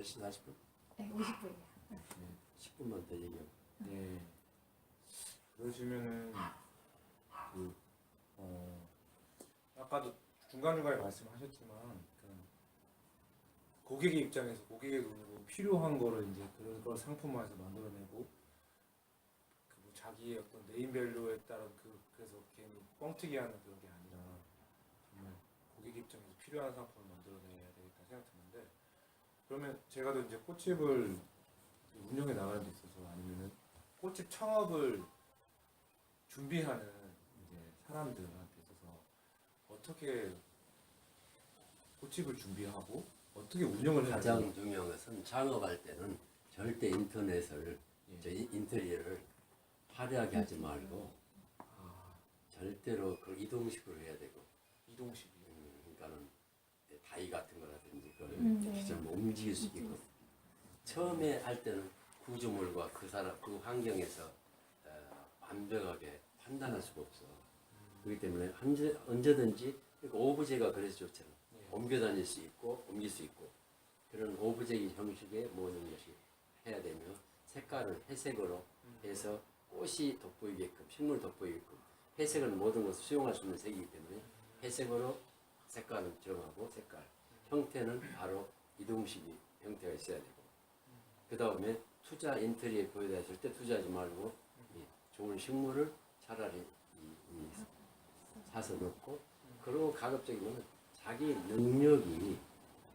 10시 40분? 네, 50분이요. 10분만 더 얘기하고. 예. 그러시면은 아까도 중간중간에 말씀하셨지만 고객의 입장에서 고객의 돈으로 필요한 거를 이제 그런 걸 상품화해서 만들어내고 그뭐 자기의 어떤 네임밸류에 따른 그래서 괜히 뻥튀기 하는 그런 게 아니라 정말 고객 입장에서 필요한 상품을 만들어내야 되겠다 생각했는데 그러면 제가 또 이제 꽃집을 운영해 나가는 데 있어서 아니면은 꽃집 창업을 준비하는 이제 사람들한테 있어서 어떻게 꽃집을 준비하고 어떻게 운영을 해야 가장 되는지 중요한 것은 창업할 때는 절대 인터넷을 예. 저 인테리어를 화려하게 하지 말고 절대로 그 이동식으로 해야 되고 이동식이 그러니까는 다이 같은 거라든지 그걸 네. 좀 움직일 수 있고 처음에 할 때는 구조물과 그 사람 그 환경에서 완벽하게 판단할 수가 없어. 그렇기 때문에 언제든지 그러니까 오브제가 그래서 좋잖아. 옮겨 다닐 수 있고 옮길 수 있고 그런 오브제 형식의 모든 것이 해야 되며 색깔을 회색으로 해서 꽃이 돋보이게끔 식물 돋보이게끔 회색은 모든 것을 수용할 수 있는 색이기 때문에 회색으로 색깔을 정하고 색깔 형태는 바로 이동식이 형태가 있어야 되고 그 다음에 투자 인테리어에 보여야 절대 투자하지 말고 좋은 식물을 차라리 사서 넣고 그리고 가급적이면 자기 능력이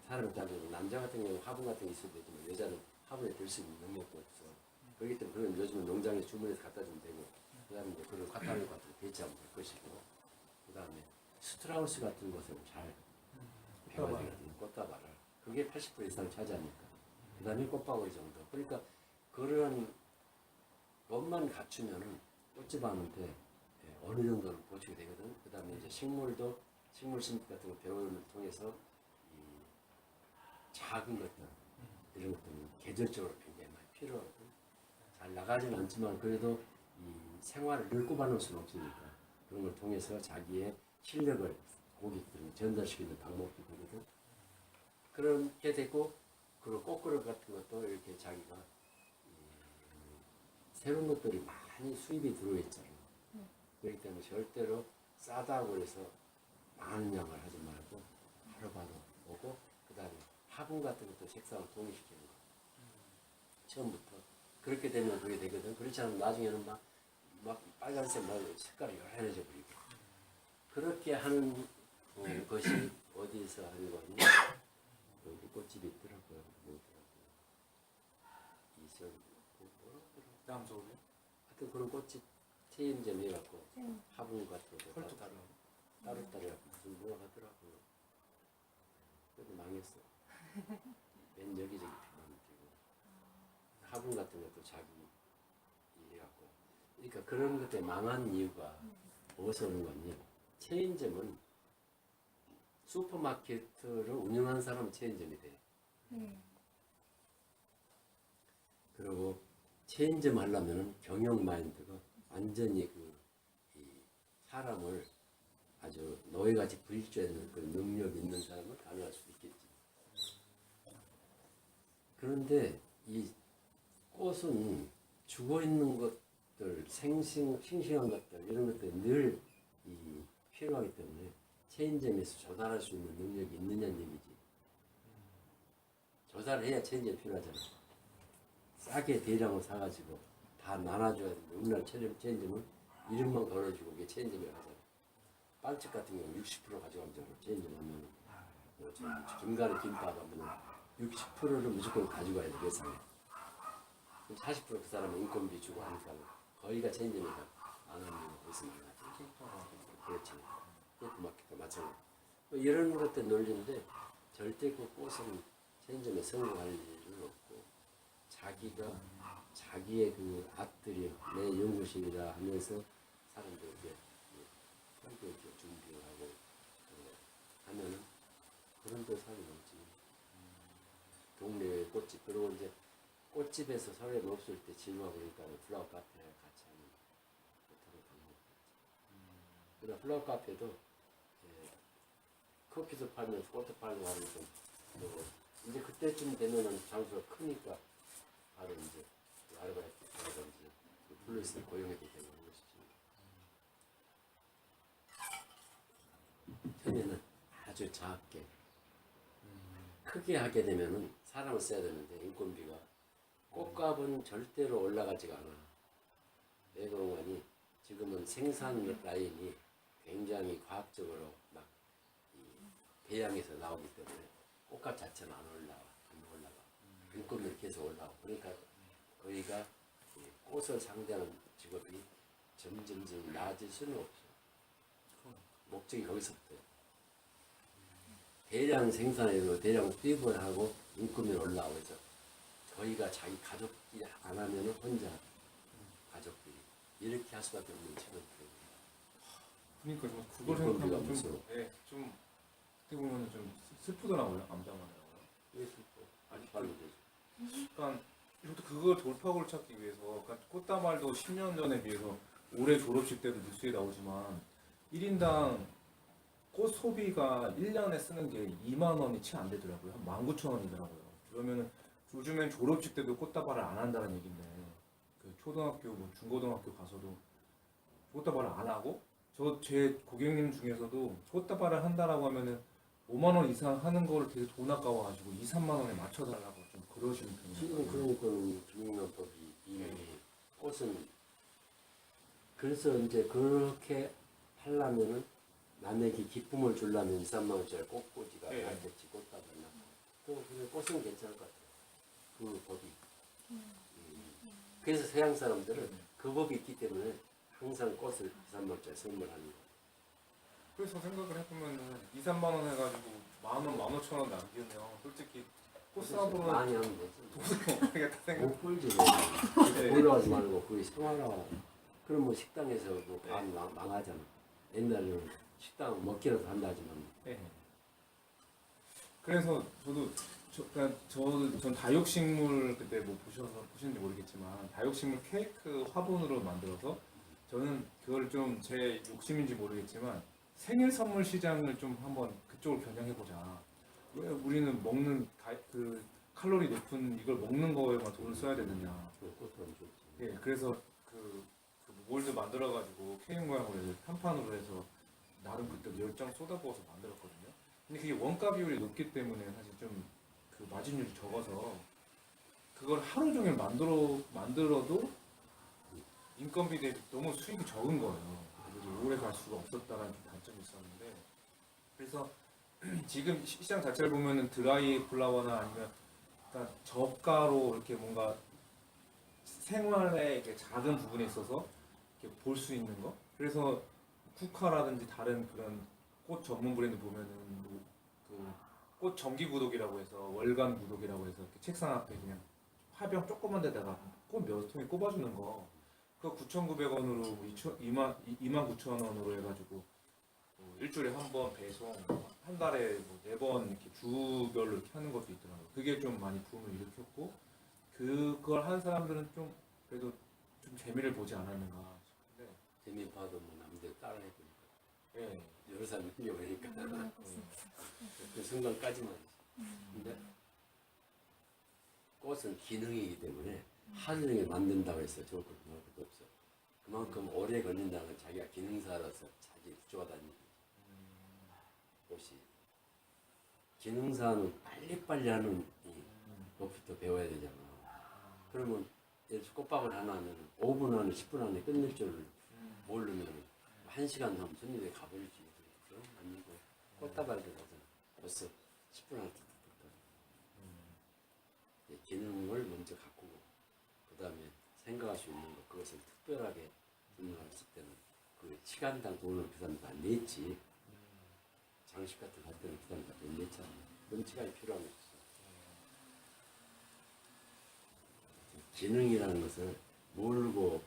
사람을 따지고 남자 같은 경우는 화분 같은 게 있어도 되지만 여자는 화분에 들 수 있는 능력도 없어. 그렇기 때문에 그건 요즘은 농장에서 주문해서 갖다 주면 되고 그 다음에 이제 그런 카탈로그 같은 거 배치하면 될 것이고 그 다음에 스트라우스 같은 것을 잘 배워야 되거든요. 꽃다발을. 그게 80% 이상을 차지하니까. 그 다음에 꽃바구니 정도. 그러니까 그런 것만 갖추면은 꽃집한테 어느 정도는 보충이 되거든. 그 다음에 이제 식물도 식물 심기 같은 거 배움을 통해서 이 작은 것들 이런 것들은 계절적으로 굉장히 많이 필요하거든. 잘 나가지는 않지만 그래도 이 생활을 늙고 받을 수는 없으니까 그런 걸 통해서 자기의 실력을 고객들에게 전달시키는 방법도 되거든. 그렇게 되고 그리고 꽃그릇 같은 것도 이렇게 자기가 새로운 것들이 많이 수입이 들어있잖아. 그렇기 때문에 절대로 싸다고 해서 많은 양을 하지 말고 바로바로 오고 그 다음에 화분 같은 것도 색상을 통일시키는 거. 처음부터 그렇게 되면 그게 되거든. 그렇지 않으면 나중에는 막 빨간색 막 색깔이 요란해져 버리고 그렇게 하는 것이 어디서 하는 거니? 여기 꽃집이 있더라고요. 이전 남서울에 하여튼 그런 꽃집 체인점 해갖고 네. 화분 같은 거 펄쩍 따로 해갖고 무슨 뭐가 하더라고요. 근데 망했어. 맨 여기저기 피만 뛰고 화분 같은 것도 자기 일해갖고 그러니까 그런 것들 망한 이유가 어디서 오는 거니? 체인점은 슈퍼마켓을 운영하는 사람은 체인점이 돼. 네. 그리고 체인점 하려면 경영 마인드가 완전히 이 사람을 아주 너희같이 부일주하는 그 능력 있는 사람을 가능할 수 있겠지. 그런데 이 꽃은 죽어 있는 것들, 싱싱한 것들 이런 것들이 늘 필요하기 때문에 체인점에서 조달할 수 있는 능력이 있느냐는 얘기지. 조달해야 체인점이 필요하잖아. 싸게 대량으로 사가지고 다 나눠줘야 되는데 우리나라 체인점은 이름만 걸어주고 이게 체인점에 가잖아. 빵집 같은 경우는 60% 가져가면 되잖아. 체인점 하면 김가루 김밥 하면 60%를 무조건 가져가야 돼 예상에. 그럼 40%그 사람은 인건비 주고 하니까 거의가 체인점에다 안 하는 경우가 벌써 많아지. 그렇지. 슈퍼마켓도 마찬가지. 뭐 이런 것들 논리인데 절대 그 꽃은 체인점에 성공할 일은 없고 자기가 자기의 그 앞들이 내 연구실이라 하면서 사람들에게 이렇게 준비하고 하면은 그런 데 사는 거지. 동네 꽃집 그리고 이제 꽃집에서 사람이 없을 때 지루하고 그러니까 플라워 카페에 같이 하는 그런 방법. 그러나 플라워 카페도 커피도 팔면서 꽃도 팔고 하는 좀 이제 그때쯤 되면은 장소가 크니까 바로 이제 아르바이트라든지 플루이스를 고용하게 되는 것이지. 처음에는 아주 작게 크게 하게 되면은 사람을 써야 되는데 인건비가 꽃값은 절대로 올라가지가 않아. 왜 그런가니 지금은 생산 라인이 굉장히 과학적으로 막 배양해서 나오기 때문에 꽃값 자체는 안 올라가. 인건비는 계속 올라오고 그러니까 거기가 꽃을 상대하는 직업이 점점 나아질 수는 없어. 목적이 거기서부터요. 대량 생산해서 대량 수입을 하고 인건비는 올라오고 해서 거기가 자기 가족끼리 안 하면은 혼자 가족끼리 이렇게 할 수밖에 없는 지금 그러니까 좀 그걸 인건비가 생각하면 무서워. 좀 어떻게 보면 좀 슬프더라고요. 암담하더라고요. 왜 슬퍼? 아직 빨리 되지. 그러니까 이것도 그걸 돌파구를 찾기 위해서 그러니까 꽃다발도 10년 전에 비해서 올해 졸업식 때도 뉴스에 나오지만 1인당 꽃 소비가 1년에 쓰는 게 2만 원이 채 안 되더라고요. 한 19,000원이더라고요. 그러면은 요즘엔 졸업식 때도 꽃다발을 안 한다는 얘긴데 그 초등학교 뭐 중고등학교 가서도 꽃다발을 안 하고 제 고객님 중에서도 꽃다발을 한다라고 하면은 5만 원 이상 하는 거를 되게 돈 아까워가지고 2, 3만 원에 맞춰달라고 좀 그러시는 편이에요. 지금 그러니까는 김영란법이 이미 꽃은 그래서 이제 그렇게 하려면은 남에게 기쁨을 주려면 2, 3만 원짜리 꽃꽂이가 네. 낫겠지 꽃다발나. 또 꽃은 괜찮을 것 같아요. 그 법이. 그래서 서양 사람들은 그 법이 있기 때문에 항상 꽃을 2, 3만 원짜리 선물하는 거예요. 그래서 생각을 해보면은 2, 3만 원 해가지고 10,000원, 15,000원 남기면 솔직히 꽃사업으로는 많이 하면 되지. 돈이 없겠다 생각. 못 벌지. 네. 올라가지 말고 거기 생활하라. 그럼 뭐 식당에서 뭐 네. 반 망하잖아. 옛날에는 식당 먹기라도 한다 하지만 네. 그래서 저도 전 다육식물 그때 뭐 보셨는지 모르겠지만 다육식물 케이크 화분으로 만들어서 저는 그걸 좀 제 욕심인지 모르겠지만 생일 선물 시장을 좀 한번 그쪽으로 변형해 보자. 왜 우리는 먹는 그 칼로리 높은 이걸 먹는 거에만 돈을 써야 되느냐. 그것도 안 좋지. 예, 그래서 그 몰드 만들어가지고 케이크 모양으로 해서 판판으로 해서 나름 그때 열정 쏟아부어서 만들었거든요. 근데 그게 원가 비율이 높기 때문에 사실 좀 그 마진율이 적어서 그걸 하루 종일 만들어도 인건비 대비 너무 수익이 적은 거예요. 그래서 오래 갈 수가 없었다라는 좀 단점이 있었는데 그래서 지금 시장 자체를 보면은 드라이 플라워나 아니면 그러니까 저가로 이렇게 뭔가 생활의 이렇게 작은 부분에 있어서 이렇게 볼 수 있는 거. 그래서 쿠카라든지 다른 그런 꽃 전문 브랜드 보면은 그꽃 정기 구독이라고 해서 월간 구독이라고 해서 이렇게 책상 앞에 그냥 화병 조그만 데다가 꽃 몇 통에 꼽아주는 거. 그거 9,900원으로 29,000원으로 해가지고 뭐 일주일에 한 번 배송, 한 달에 뭐 4번 이렇게 주별로 이렇게 하는 것도 있더라고요. 그게 좀 많이 붐을 일으켰고 그걸 한 사람들은 좀 그래도 좀 재미를 보지 않았는가 싶은데. 재미 봐도 뭐 남들 따라해보니까 예. 여러 사람이 흘려오니까 음. 그 순간까지만. 근데 꽃은 기능이기 때문에 하루 종일 만든다고 해서 좋을 것도 나을 것도 없어. 그만큼 오래 걸린다는 건 자기가 기능사로서 자기 좋아다니는 꽃이. 기능사는 빨리빨리 하는 법부터 배워야 되잖아. 그러면 예를 들어 꽃밥을 하나 하면 5분 안에 10분 안에 끝낼 줄을 모르면 1시간 하면 손님이 가버리지. 그럼 아니고 꽃다발도 하잖아. 벌써 10분 안에 뚝뚝뚝. 기능을 먼저 가꾸고 그 다음에 생각할 수 있는 것, 그것을 특별하게 분석했을 때는 그 시간당 돈을 그 사람도 안 냈지. 장식 같은 거 할 때는 그 사람도 안 냈잖아. 그런 시간이 필요한 거지. 기능이라는 것을 모르고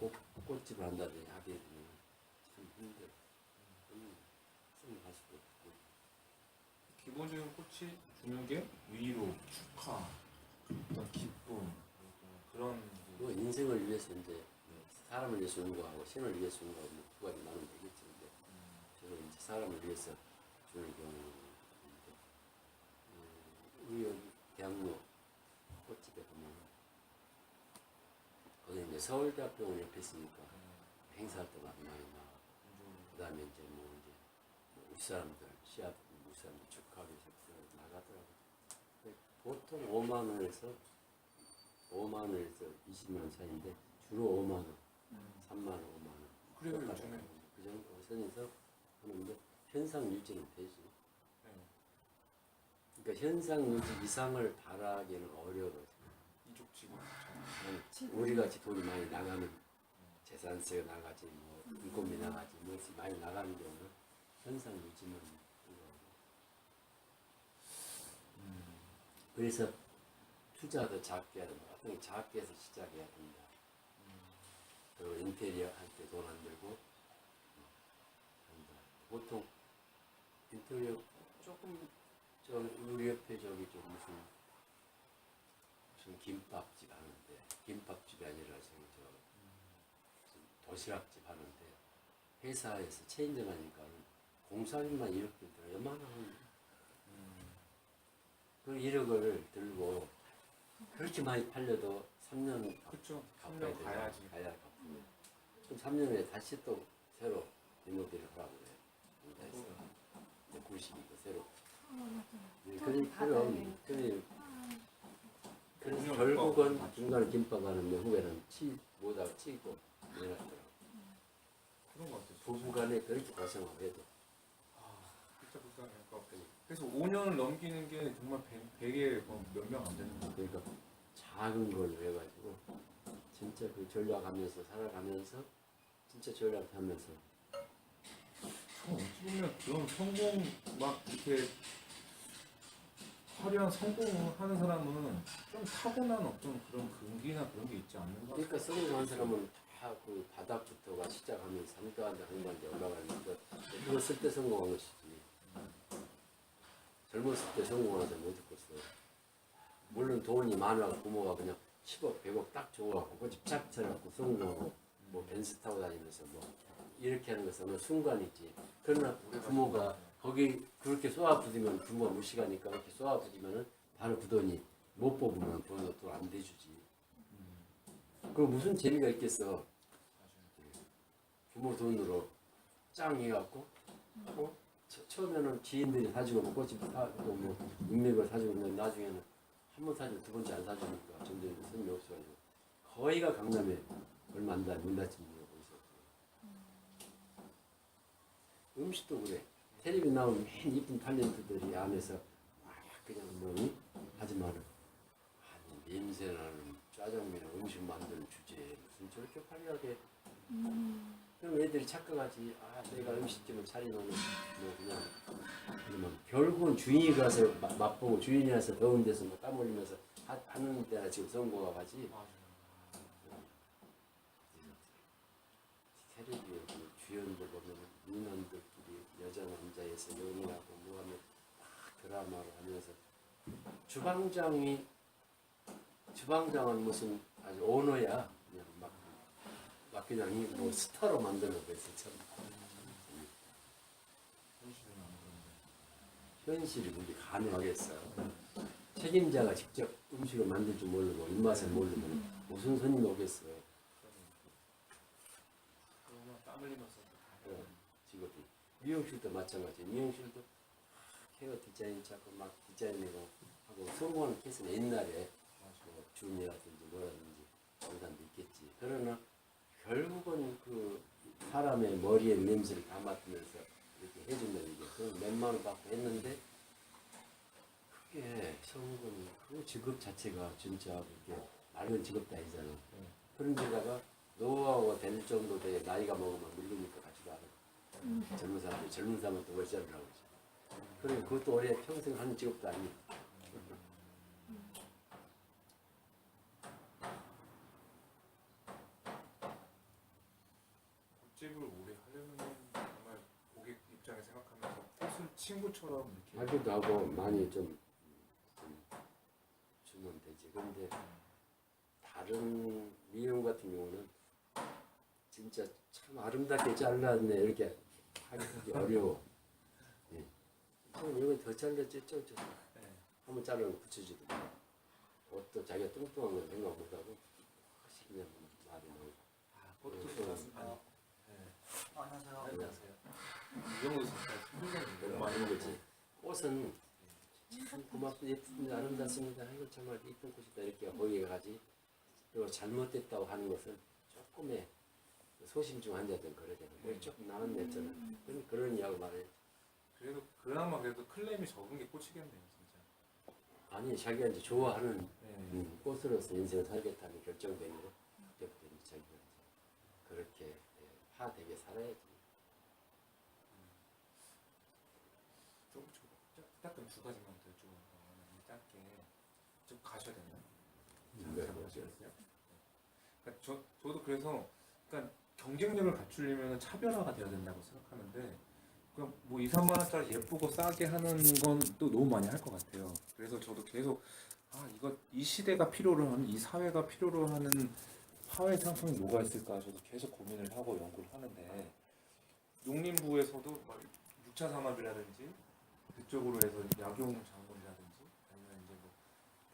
꽃집을 한다든지 하게 되면 참 힘들어. 생각할 수도 없고. 기본적인 꽃이 주는 게 위로, 축하, 어떤 기쁨, 그리고 인생을 위해서 이제 사람을 위해서 주는 거하고 신을 위해서 주는 거하고 두 가지 나누면 되겠지. 근데 저는 이제 사람을 위해서 주는 경우는 이제 우리 여기 대학로 꽃집에 보면 거기 이제 서울대학병원 옆에 있으니까 행사할 때마다 많이 나와. 그다음에 이제 뭐 이제 윗사람들 시합 윗사람들 축하하기 위해서 나가더라고. 보통 5만 원에서 20만 원 사이인데 주로 5만 원, 3만 원, 5만 원. 그래요, 요즘에. 그 정도 선에서 하는데 현상 유지는 되지. 네. 그러니까 현상 유지 이상을 바라기는 어려워. 이족 지금 우리 같이 돈이 많이 나가는 재산세가 나가지 뭐 인건비 나가지 무엇이 많이 나가는 경우는 현상 유지는 어려워. 그래서 투자도 작게 하는 거 같은 작게 해서 시작해야 된다. 그리고 인테리어 할 때 돈 안 들고 한다. 보통 인테리어 조금 저 우리 옆에 저기 좀 무슨 김밥집 하는데 김밥집이 아니라 저기 저 무슨 도시락집 하는데 회사에서 체인점 하니까 공사비만 1억 들더라. 요만한 그 1억을 들고 그렇게 많이 팔려도 3년 그렇죠. 갚아야 3년 가야지. 가야 갚으면 그럼 3년 후에 다시 또 새로 리모델을 하라고 그래요. 이제 90이고 새로. 그래서 결국은 중간에 김밥 하는데 후에는 못하고 치고 내놨더라고. 그런 것 같아요. 부부간에 그렇게 고생을 해도 진짜 불쌍해요. 그래서 5년을 넘기는 게 정말 100에 몇 명 안 되는 거예요. 그러니까 작은 걸로 해가지고 진짜 그 전략하면서 살아가면서 진짜 전략하면서 어찌 보면 그런 성공 막 이렇게 화려한 성공하는 사람은 좀 타고난 어떤 그런 근기나 그런 게 있지 않는가? 그러니까 성공한 사람은 다 그 바닥부터가 시작하면서 상대한테 한번에 올라가니까 그거 쓸 때 성공한 것이지. 젊었을 때 성공하자 못 했겠어. 물론 돈이 많아서 부모가 그냥 10억, 100억 딱 줘갖고 그집 착 쳐갖고 성공하고 뭐 벤츠 타고 다니면서 뭐 이렇게 하는 것은 어느 순간이지. 그러나 부모가 거기 그렇게 쏘아부지면 부모가 무식하니까 그렇게 쏘아부지면은 바로 그 돈이 못 뽑으면 돈도 또 안 대주지. 그럼 무슨 재미가 있겠어? 부모 돈으로 짱 해갖고 처음에는 지인들이 사주고 뭐 꽃집 사고 뭐 인맥을 사주고 근데 나중에는 한 번 사주고 두 번째 안 사주니까 점점 손님이 없어가지고 거의가 강남에 얼마 안 돼 문닫힘이 오고 있었고 음식도 그래. 텔레비 나오면 맨 이쁜 탤런트들이 안에서 막 그냥 뭐 하지만은 아니 냄새나는 짜장면이나 음식 만드는 주제에 무슨 저렇게 화려하게 그럼 애들이 착각하지. 아 내가 음식집을 차리면 뭐 그냥 그러면 결국은 주인이 가서 맛보고 주인이 가서 더운 데서 뭐 땀 흘리면서 하는 데나 지금 선거가 가지. 텔레비에 그 주연들 보면 민원들끼리 여자 남자에서 연애하고 뭐하면 막 드라마를 하면서 주방장은 무슨 아주 오너야 그냥 막 그냥 뭐 스타로 만드는 거였어 참. 현실이 그렇게 가능하겠어. 책임자가 직접 음식을 만들 줄 모르고 입맛을 모르면 무슨 손님 오겠어. 땀 흘리면서 직업이 미용실도 마찬가지. 미용실도 헤어 디자인 찾고 막 디자인하고 하고 성공하는 케이스는 옛날에 뭐 줌이라든지 뭐라든지 장단도 있겠지. 그러나 결국은 그 사람의 머리에 냄새를 다 맡으면서 이렇게 해준다는 게 그건 몇만 원 받고 했는데 그게 성공 그 직업 자체가 진짜 그렇게 맑은 직업도 아니잖아. 그런 데다가 노하우가 될 정도 돼 나이가 먹으면 물리니까 가지도 않아. 젊은 사람은 또 월세를 하고 있어. 그래 그것도 오래 평생 하는 직업도 아니야. 꽃집을 오래 하려면 정말 고객 입장에 생각하면서 꽃을 친구처럼 이렇게 하기도 하고 많이 좀 주면 되지. 근데 다른 다른 미용 같은 경우는 진짜 참 아름답게 잘랐네 이렇게 하기 어려워. 예. 이건 더 잘랐지 좀 네. 한번 자르면 붙여주도 옷도 자기가 뚱뚱한 건 생각 못하고 그냥 말이 나오고. 꽃도 네. 좋았습니다. 네. 안녕하세요. 안녕하세요. 이 정도 진짜 힘들겠네. 너무 많이 많은 거지. 거지. 꽃은 참 고맙고 예쁩니다. 아름답습니다. 이거 정말 이쁜 꽃이다 이렇게 보이게 가지. 그리고 잘못됐다고 하는 것은 조금의 소심 중 앉아든 그러잖아. 뭘 조금 나는 냈잖아. 그런 이야기 말해. 그래도 그나마 그래도 클램이 적은 게 꽃이겠네요, 진짜. 아니 자기가 이제 좋아하는 네. 꽃으로서 인생을 살겠다는 결정되면 그때부터 이제 자기가 이제 그렇게 파되게 살아야지. 딱그 두 가지만 더 여쭤보면 짧게 좀 가셔야 되나요? 네, 잘 모르시겠어요? 그러니까 저도 그래서 그러니까 경쟁력을 갖추려면 차별화가 돼야 된다고 생각하는데 그냥 뭐 2, 3만 원짜리 예쁘고 싸게 하는 건 또 너무 많이 할 것 같아요. 그래서 저도 계속 이거 이 시대가 필요로 하는 이 사회가 필요로 하는 화훼 상품이 뭐가 있을까 저도 계속 고민을 하고 연구를 하는데 농림부에서도 막 6차 산업이라든지 그쪽으로 해서 약용 작물이라든지 아니면 이제 뭐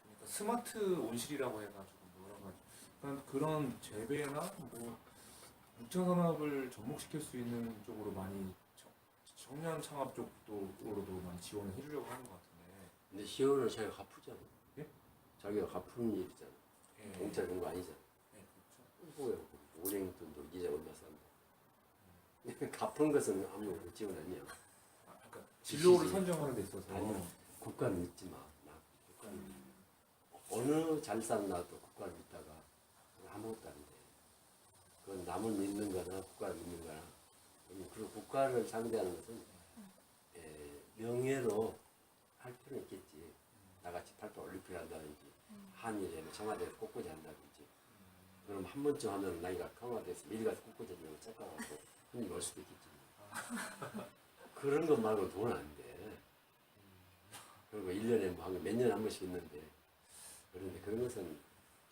보니까 스마트 온실이라고 해가지고 뭐 여러 가지 그런 재배나 뭐 6차 산업을 접목시킬 수 있는 쪽으로 많이 청년 창업 쪽으로도 많이 지원을 해주려고 하는 것 같은데. 근데 시연을 자기가 갚으잖아. 예? 자기가 갚는 일이잖아. 예. 공짜 준 거 아니잖아. 예, 그렇죠. 뭐야? 오랭돈도 이자 얼마 산다. 갚은 것은 아무 지원 아니야. 그러니까 진로를 선정하는 데 있어서. 아니, 국가를 믿지 마. 국가를 어느 잘 산나도 국가를 믿다가 아무것도 안 돼. 그건 남을 믿는 거나 국가를 믿는 거나. 그리고 국가를 상대하는 것은 명예로 할 필요는 있겠지. 나같이 팔도 올림픽 한다든지 한일에는 청와대에서 꽃꽂이 한다든지 그럼 한 번쯤 하면 나이가 청와대에서 미리 가서 꽃꽂이 하는 거 착각하고 손님 올 수도 있겠지. 그런 것 말고 돈 안 돼. 그리고 1년에 뭐 몇 년에 한 번씩 있는데 그런데 그런 것은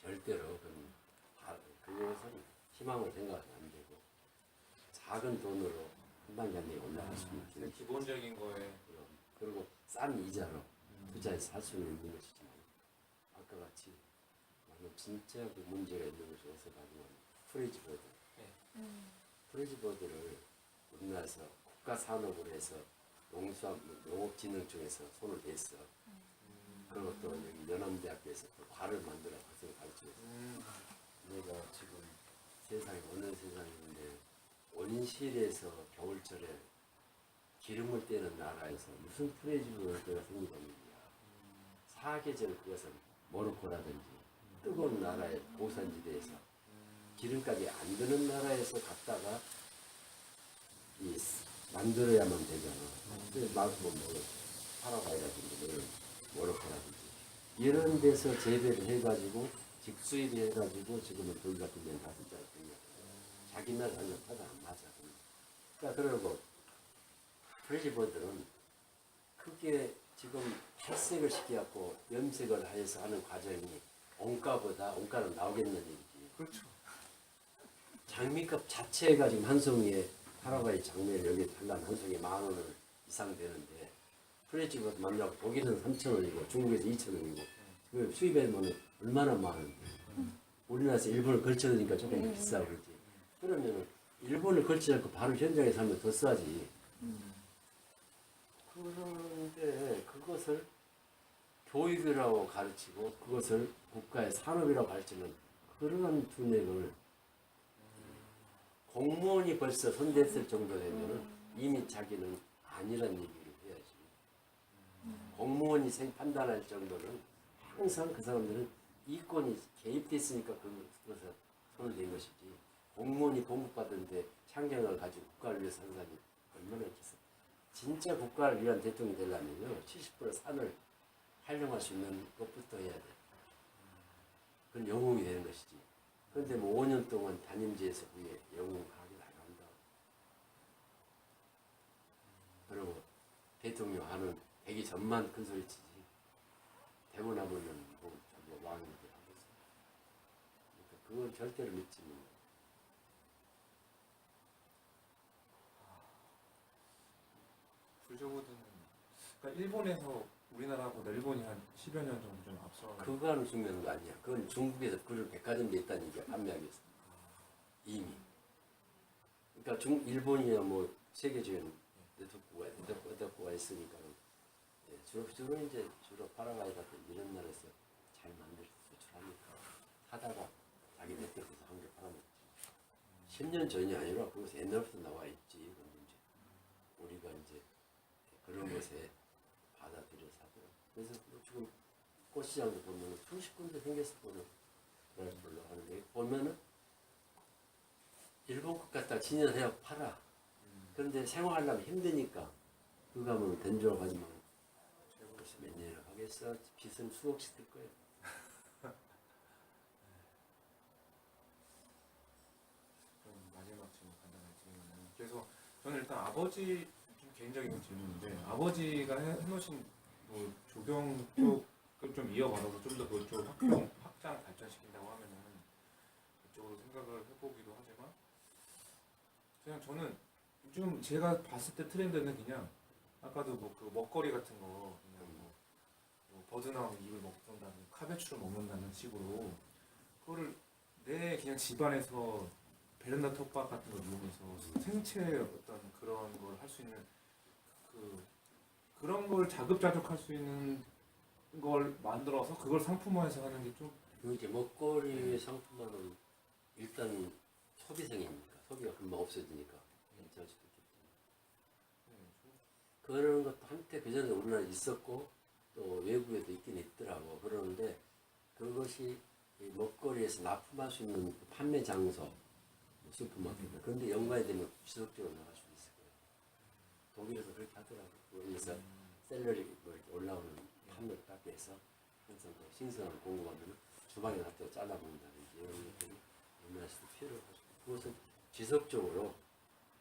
절대로 그것은 희망을 생각하면 안 되고 작은 돈으로 한 단계 한 단계 올라갈 수 있는 그냥 기본적인 거에 그리고 싼 이자로 투자해서 살 수 있는 것이지만 아까 같이 진짜 그 문제가 있는 것이 어디서 가지고 프레지보드 프레지보드를 우리나라에서 국가산업으로 해서 농업진흥청에서 손을 댔어. 그리고 또 여기 연암대학교에서 또 과를 만들어 학생을 가르치고 있어. 내가 지금 세상에 어느 세상인데 온실에서 겨울철에 기름을 떼는 나라에서 무슨 프레지보드가 생기다는 거야. 사계절 그것은 모로코라든지 뜨거운 나라의 고산지대에서 기름값이 안 드는 나라에서 갔다가 만들어야만 되잖아. 그래서 뭐 파라과이라든지 모로코라든지 이런 데서 재배를 해가지고 직수입을 해가지고 지금은 돌 같은 데는 다 진짜 자기 나라 하면 파다 안 맞아. 그러니까 그러고 프레지보드는 크게 지금 탈색을 시켜갖고 염색을 해서 하는 과정이 원가는 나오겠는 일이지. 그렇죠. 장미값 자체가 지금 한 송이에 파라과이 장미를 여기 달란 한 송이에 10,000원 이상 되는데 프레지보드 만나고 독일은 3,000원이고 중국에서 2,000원이고 그 수입하면 얼마나 많은데 우리나라에서 일본을 걸쳐놓으니까 조금 비싸고 그러지. 그러면 일본을 걸치지 않고 바로 현장에서 하면 더 싸지. 그런데 그것을 교육이라고 가르치고 그것을 국가의 산업이라고 가르치는 그러한 분야를 공무원이 벌써 손댔을 정도 되면 이미 자기는 아니란 얘기를 해야지. 공무원이 판단할 정도는 항상 그 사람들은 이권이 개입됐으니까 그것을 손을 댄 것이지. 공무원이 공급받은데 창경을 가지고 국가를 위해서 한 사람이 얼마나 있겠어. 진짜 국가를 위한 대통령이 되려면요 70% 산을 활용할 수 있는 것부터 해야 돼. 그건 영웅이 되는 것이지. 그런데 뭐 5년 동안 담임지에서 그게 영웅하게 나간다. 그리고 대통령 하는 되기 전만 큰 소리 치지. 되고 나면은 뭐 왕이 되겠어. 그건 절대로 믿지 마. 불조보드는 그러니까 일본에서 우리나라보다 일본이 한 10여 년 정도 좀 앞서. 그거 중요한 거 아니야. 그건 중국에서 그런 백화점에 있다는 얘기야. 판매하기 위해서. 이미. 그러니까 일본이야 뭐 세계적인 네트워크가 있으니까 주로 이제 파라과이 같은 이런 나라에서 잘 만들어서 수출하니까 하다가 자기 네트워크에서 한 개 팔아먹지. 10년 전이 아니라 그것이 옛날부터 나와 있지. 근데 이제 우리가 이제 그런 것에 받아들여 사더라. 그래서 뭐 지금 꽃시장도 보면 수십 군데 생겼을 거는 별로 하는데 보면은 일본 것 갖다 진열해야 팔아. 그런데 생활하려면 힘드니까 그거 하면 덴조라고 하지만 벌써 몇 년을 하겠어? 빚은 수억씩 들 거예요. 그럼 마지막 질문 간단하게 드리면은 그래서 저는 일단 아버지 좀 개인적인 질문인데 아버지가 해놓으신 뭐 조경 쪽을 좀 이어받아서 좀 더 그쪽 확장 발전시킨다고 하면은 그쪽으로 생각을 해보기도 하지만 그냥 저는 요즘 제가 봤을 때 트렌드는 그냥 아까도 뭐 그 먹거리 같은 거 그냥 뭐 버드나무 잎을 먹는다는 카베추를 먹는다는 식으로 그거를 내 그냥 집안에서 베란다 텃밭 같은 걸 이용해서 생체 어떤 그런 걸 할 수 있는 그런 걸 자급자족할 수 있는 걸 만들어서 그걸 상품화해서 하는 게 좀 그리고 이제 먹거리 상품화는 일단 소비생이니까 소비가 금방 없어지니까 괜찮을 수도 있겠지. 그런 것도 한때 그전에 우리나라에 있었고 또 외국에도 있긴 있더라고. 그러는데 그것이 이 먹거리에서 납품할 수 있는 그 판매 장소 슈퍼마켓 그런데 연관이 되면 지속적으로 나갈 수도 있을 거예요. 독일에서 그렇게 하더라고. 그래서 셀러리 뭐 이렇게 올라오는 판매 가게에서 항상 그 신선한 공급하면 주방에 놔둬 잘라먹는다든지 이런 것들이 우리나라에서도 필요하고 그것은 지속적으로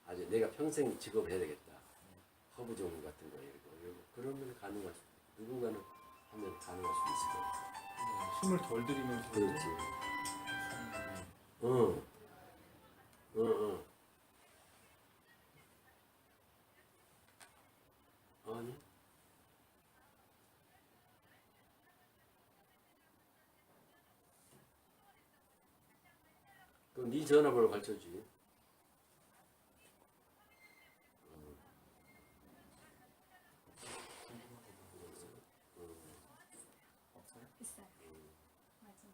아주 내가 평생 직업 해야 되겠다. 허브 종류 같은 거 이러고 그러면 가능할 수 누군가는 하면 가능할 수 있을 거예요. 힘을 덜 들이면서 그렇지. 아니. 그럼 네 전화번호 가르쳐주지. 있어요. 마지막.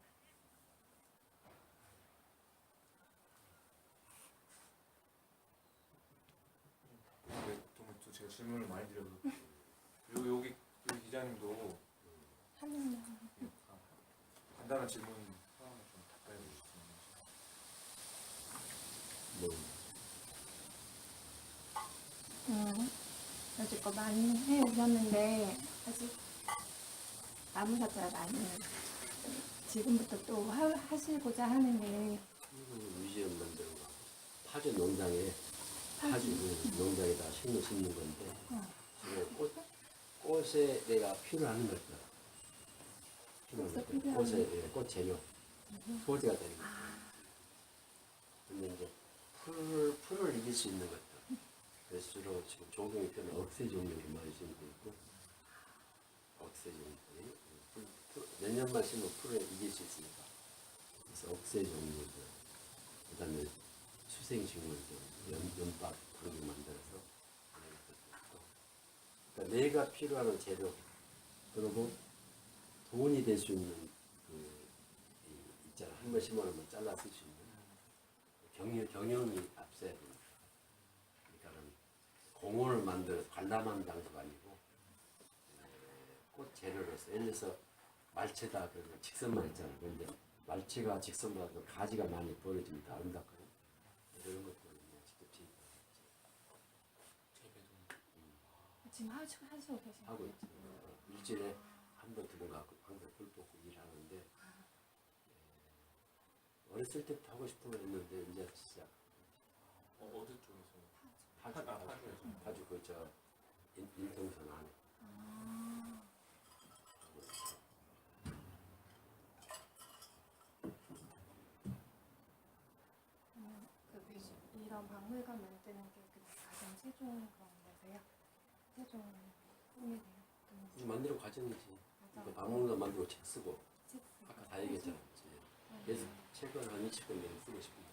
정말 또 제가 질문을 많이 드려서 그리고 여기 기자님도 하늘만. 간단한 질문 하나만 좀 답변해 주시면 뭐. 여지껏 많이 해오셨는데 아직 나무사자 많이 지금부터 또 하시고자 하는 게 뮤지엄 만드는 거. 파주 농장에 파주 농장에다 심는 건데 꽃에 내가 필요한 것들 꽃에 꽃 재료 소재가 되는 거. 근데 이제 풀을 이길 수 있는 것들. 그래서 주로 지금 종종이 표는 억새 종류를 많이 심고 있고 억새 종류들이 몇 년만 심으면 풀을 이길 수 있으니까 그래서 억새 종류들 그다음에 수생식물들 연밥 그런 거 만들어서 그러니까 내가 필요한 재료 그리고 돈이 될 수 있는 있잖아 한 번 심어놓으면 잘라 쓸 수 있는 경영이 앞서야 됩니다. 그러니까는 공원을 만들어서 관람하는 장소가 아니고 꽃 재료로서 예를 들어서 말채다 그러면 직선만 있잖아. 그런데 말채가 직선보다 가지가 많이 벌어지면 더 아름답거든. 이런 것들을 직접 지금 하시고 계세요. 하고 있지. 일주일에 한 번, 두 번 가고 항상 불 뽑고 일하는데 어렸을 때부터 하고 싶은 거 했는데 이제 시작. 어느 쪽에서? 파주 그저 인통선 안에. 그런 박물관 만드는 게 가장 최종 그런 거세요? 최종 꿈이세요? 만들어 과정이지. 맞아. 그 박물관 만들고 책 쓰고 책 쓰고. 아까 다 얘기했잖아. 계속 책은 한 20권 내로 쓰고 싶으니까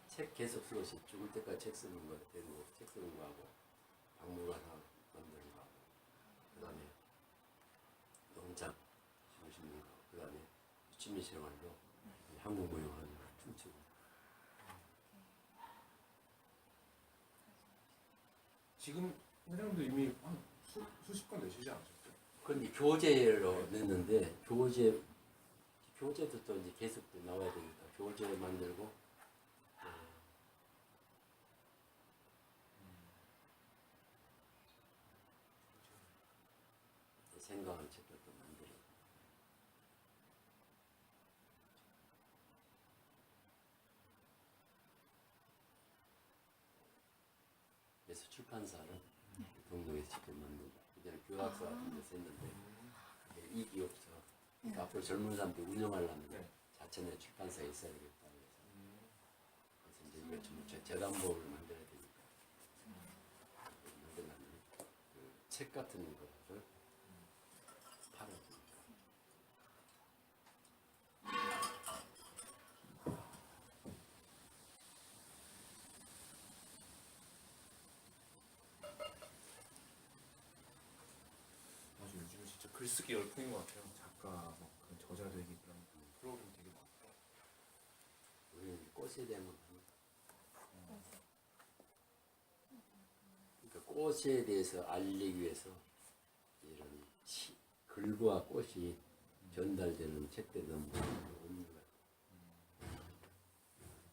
책 계속 쓰고 싶. 죽을 때까지 책 쓰는 거 되고 책 쓰는 거 하고 박물관 하나 만드는 거 하고 그다음에 농장 하고 싶은 거 그다음에 취미 생활로 한국 무용하는 거 춤추고. 지금 회장도 이미 한 수십 건 내시지 않으셨어요? 그런데 교재로 냈는데 교재도 또 이제 계속 또 나와야 되니까 교재 만들고 생각한 책도 또 만들고. 그래서 출판사를 동동에서 직접 만들고 그전에 교학사 같은 데서 했는데 그게 이익이 없어. 그러니까 앞으로 젊은 사람들이 운영하려면 네. 자체내 출판사에 있어야 되겠다 그래서 이제 이거 좀 재단법을 만들어야 되니까 만들려면 그책 같은 거를 팔아야 되니까. 맞아, 요즘에 진짜 글쓰기 열풍인 것 같아요. 작가, 뭐 그런 저자 되기 그런 프로그램 되게 많고. 우리는 꽃에 대한 건 그러니까 꽃에 대해서 알리기 위해서 이런 글과 꽃이 전달되는 책들이 너무 없는 거야.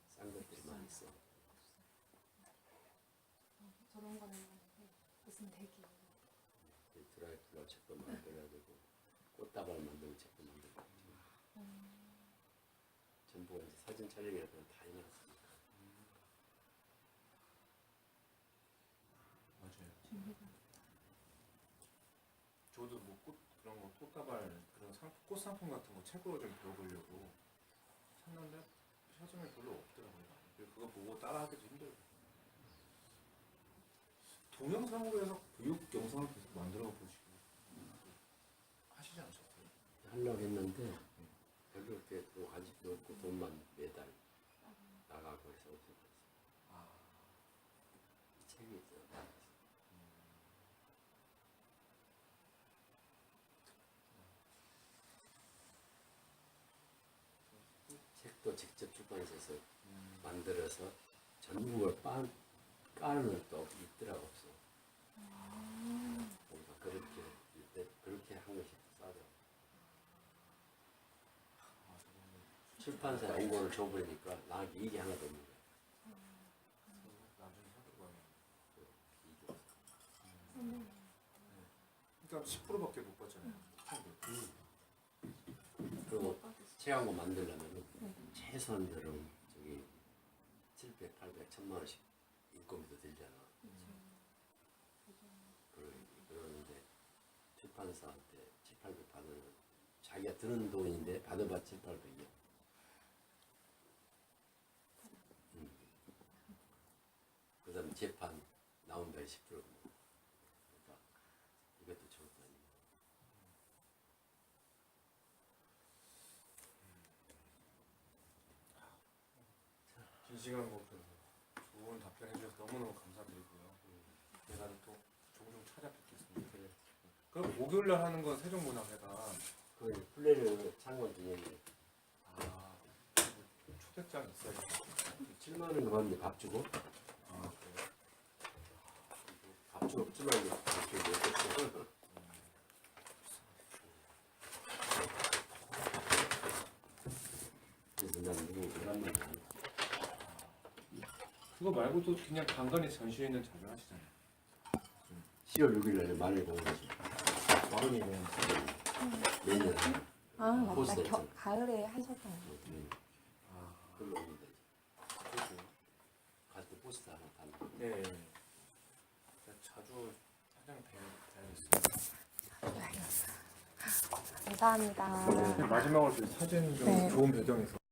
싼 것들이 많이 있어. 저런 거는 무슨 되게 드라이플라 책도 만들어야 되고 꽃다발 만드는 책도 만들고 전부가 이제 사진 촬영이라 그런 다 해놨으니까. 맞아요. 준비가 저도 뭐 꽃 그런 거 꽃다발 그런 꽃 상품 같은 거 책으로 좀 배워보려고 샀는데 찾으면 별로 없더라고요. 그래서 그거 보고 따라하기도 힘들고. 동영상으로 해서 교육 영상을 계속 만들어 보시고 하시지 않으셨어요? 하려고 했는데 별로 이렇게 또 관심도 없고 돈만 매달 나가고 해서 없었어요. 아, 이 책이 있어요. 책도 직접 출판사에서 만들어서 전국을 까는 또 있더라고 없어. 그러니까 그렇게 한 것이 싸더라고. 출판사 원고를 줘버리니까 나한테 이익이 하나도 없는 거야. 나중에 사고 가면. 이익이 없어. 그러니까 10%밖에 못 받잖아요. 그리고 책 한 권 만들려면 최소한대로 저기 700, 800, 1000만 원씩 인건비도 들잖아. 그러는데 출판사한테 7, 800 받으면 자기가 드는 돈인데 받아봐 7, 800이야. 그 다음 재판 나온다 10%. 그러니까 이것도 좋을 거 아니야. 긴 시간 거쳐서 좋은 답변 해주셔서 너무너무 감사드리고요. 제가 또 종종 찾아뵙겠습니다. 그래. 그럼 목요일날 하는 건 세종문화회관. 그 플레이를 창원 기념일 아, 초대장 있어야겠다. 7만 원 받는데 밥 주고 아, 그래요? 밥 주고 7만 원 밥 주고 먹겠어. 그래서 난 누구 오랜만에 그거 말고도 그냥 간간히 전시회는 자주 하시잖아요. 10월 6일 날에 마늘 공원에서 마흔이면 매년 아 맞다 포스터 있잖아. 가을에 하셨던 거. 아, 그걸로 오면 되지. 그렇죠. 갈 때 포스터 하나 달고. 네. 자주 사장 뵈야겠습니다. 감사합니다. 마지막으로 저희 사진 좀 네. 좋은 배경에서.